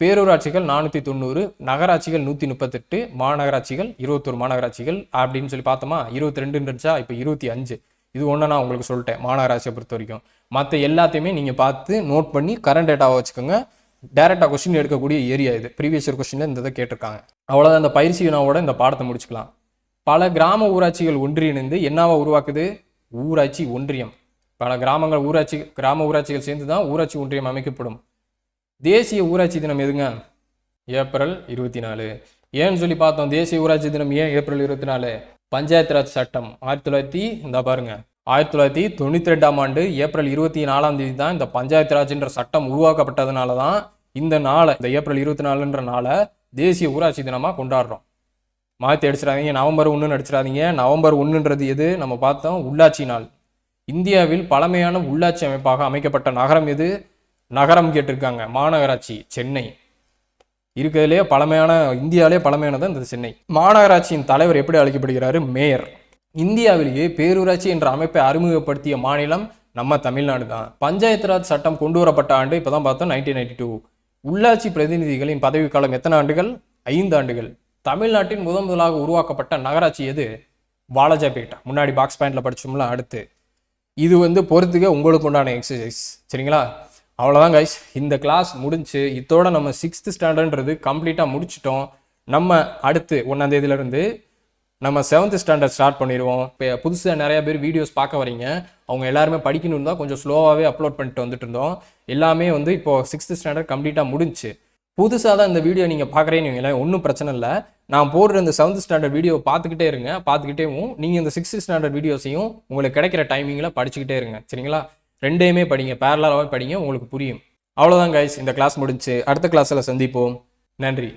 பேரூராட்சிகள் 490, நகராட்சிகள் 138, மாநகராட்சிகள் 21 மாநகராட்சிகள் அப்படின்னு சொல்லி பார்த்தோமா. 22 இருந்துச்சா, இப்போ 25. இது ஒன்று நான் உங்களுக்கு சொல்லிட்டேன் மாநகராட்சியை பொறுத்த வரைக்கும். மற்ற எல்லாத்தையுமே நீங்கள் பார்த்து நோட் பண்ணி கரண்ட் டேட்டாவை வச்சுக்கோங்க. டேரெக்டாக கொஸ்டின் எடுக்கக்கூடிய ஏரியா இது. ப்ரீவியஸ் இயர் கொஸ்டினில் இந்த இதை கேட்டிருக்காங்க. அவ்வளோதான். இந்த பயிற்சி வினாவோட இந்த பாடத்தை முடிச்சுக்கலாம். பல கிராம ஊராட்சிகள் ஒன்றிணைந்து என்னவா உருவாக்குது? ஊராட்சி ஒன்றியம். பல கிராம ஊராட்சிகள் சேர்ந்து தான் ஊராட்சி ஒன்றியம் அமைக்கப்படும். தேசிய ஊராட்சி தினம் எதுங்க? ஏப்ரல் 24. ஏன்னு சொல்லி பார்த்தோம், தேசிய ஊராட்சி தினம் ஏன் ஏப்ரல் 24? பஞ்சாயத்து ராஜ் சட்டம் 1992 ஆண்டு ஏப்ரல் 24 தான் இந்த பஞ்சாயத்து ராஜ் என்ற சட்டம் உருவாக்கப்பட்டதுனால தான் இந்த நாளை, இந்த ஏப்ரல் 24 நாளை தேசிய ஊராட்சி தினமாக கொண்டாடுறோம். மாற்றி அடிச்சிடாதீங்க, நவம்பர் 1 அடிச்சிடாதீங்க. நவம்பர் 1 எது? நம்ம பார்த்தோம் உள்ளாட்சி நாள். இந்தியாவில் பழமையான உள்ளாட்சி அமைப்பாக அமைக்கப்பட்ட நகரம் எது? நகரம் கேட்டிருக்காங்க. மாநகராட்சி சென்னை. இருக்கிறதுலே பழமையான, இந்தியாவிலே பழமையானது இந்த சென்னை. மாநகராட்சியின் தலைவர் எப்படி அழைக்கப்படுகிறாரு? மேயர். இந்தியாவிலேயே பேரூராட்சி என்ற அமைப்பை அறிமுகப்படுத்திய மாநிலம் நம்ம தமிழ்நாடு தான். பஞ்சாயத்து ராஜ் சட்டம் கொண்டு வரப்பட்ட ஆண்டு இப்பதான் பார்த்தோம் 1992. உள்ளாட்சி பிரதிநிதிகளின் பதவிக்காலம் எத்தனை ஆண்டுகள்? 5 ஆண்டுகள். தமிழ்நாட்டின் முதலாக உருவாக்கப்பட்ட நகராட்சி எது? வாலாஜாபேட் முன்னாடி பாக்ஸ் பாயிண்ட்ல படிச்சோம்ல, அடுத்து இது வந்து பொறுத்துக்க உங்களுக்கு உண்டான எக்ஸசைஸ். சரிங்களா? அவ்வளோதான் கைஸ், இந்த கிளாஸ் முடிஞ்சு இதோட நம்ம 6th ஸ்டாண்டர்ட்ன்றது கம்ப்ளீட்டாக முடிச்சிட்டோம். நம்ம அடுத்து 1ஆம் தேதியிலேருந்து நம்ம 7th ஸ்டாண்டர்ட் ஸ்டார்ட் பண்ணிடுவோம். இப்போ புதுசாக நிறைய பேர் வீடியோஸ் பார்க்க வரீங்க, அவங்க எல்லாருமே படிக்கணும் தான் கொஞ்சம் ஸ்லோவாகவே அப்லோட் பண்ணிட்டு வந்துட்டு இருந்தோம். எல்லாமே வந்து இப்போ 6th ஸ்டாண்டர்ட் கம்ப்ளீட்டாக முடிஞ்சு. புதுசாக தான் இந்த வீடியோ நீங்கள் பார்க்குறீங்க, ஒன்றும் பிரச்சனை இல்லை. நான் போடுற இந்த 7th ஸ்டாண்டர்ட் வீடியோவை பார்த்துக்கிட்டே இருங்க. பார்த்துக்கிட்டேவும் நீங்கள் இந்த 6th ஸ்டாண்டர்ட் வீடியோஸையும் உங்களுக்கு கிடைக்கிற டைமிங்கில் படிச்சுக்கிட்டே இருங்க. சரிங்களா? ரெண்டையுமே படிங்க, பேரலாகவே படிங்க, உங்களுக்கு புரியும். அவ்வளோதான் கைஸ், இந்த கிளாஸ் முடிஞ்சு அடுத்த கிளாஸில் சந்திப்போம். நன்றி.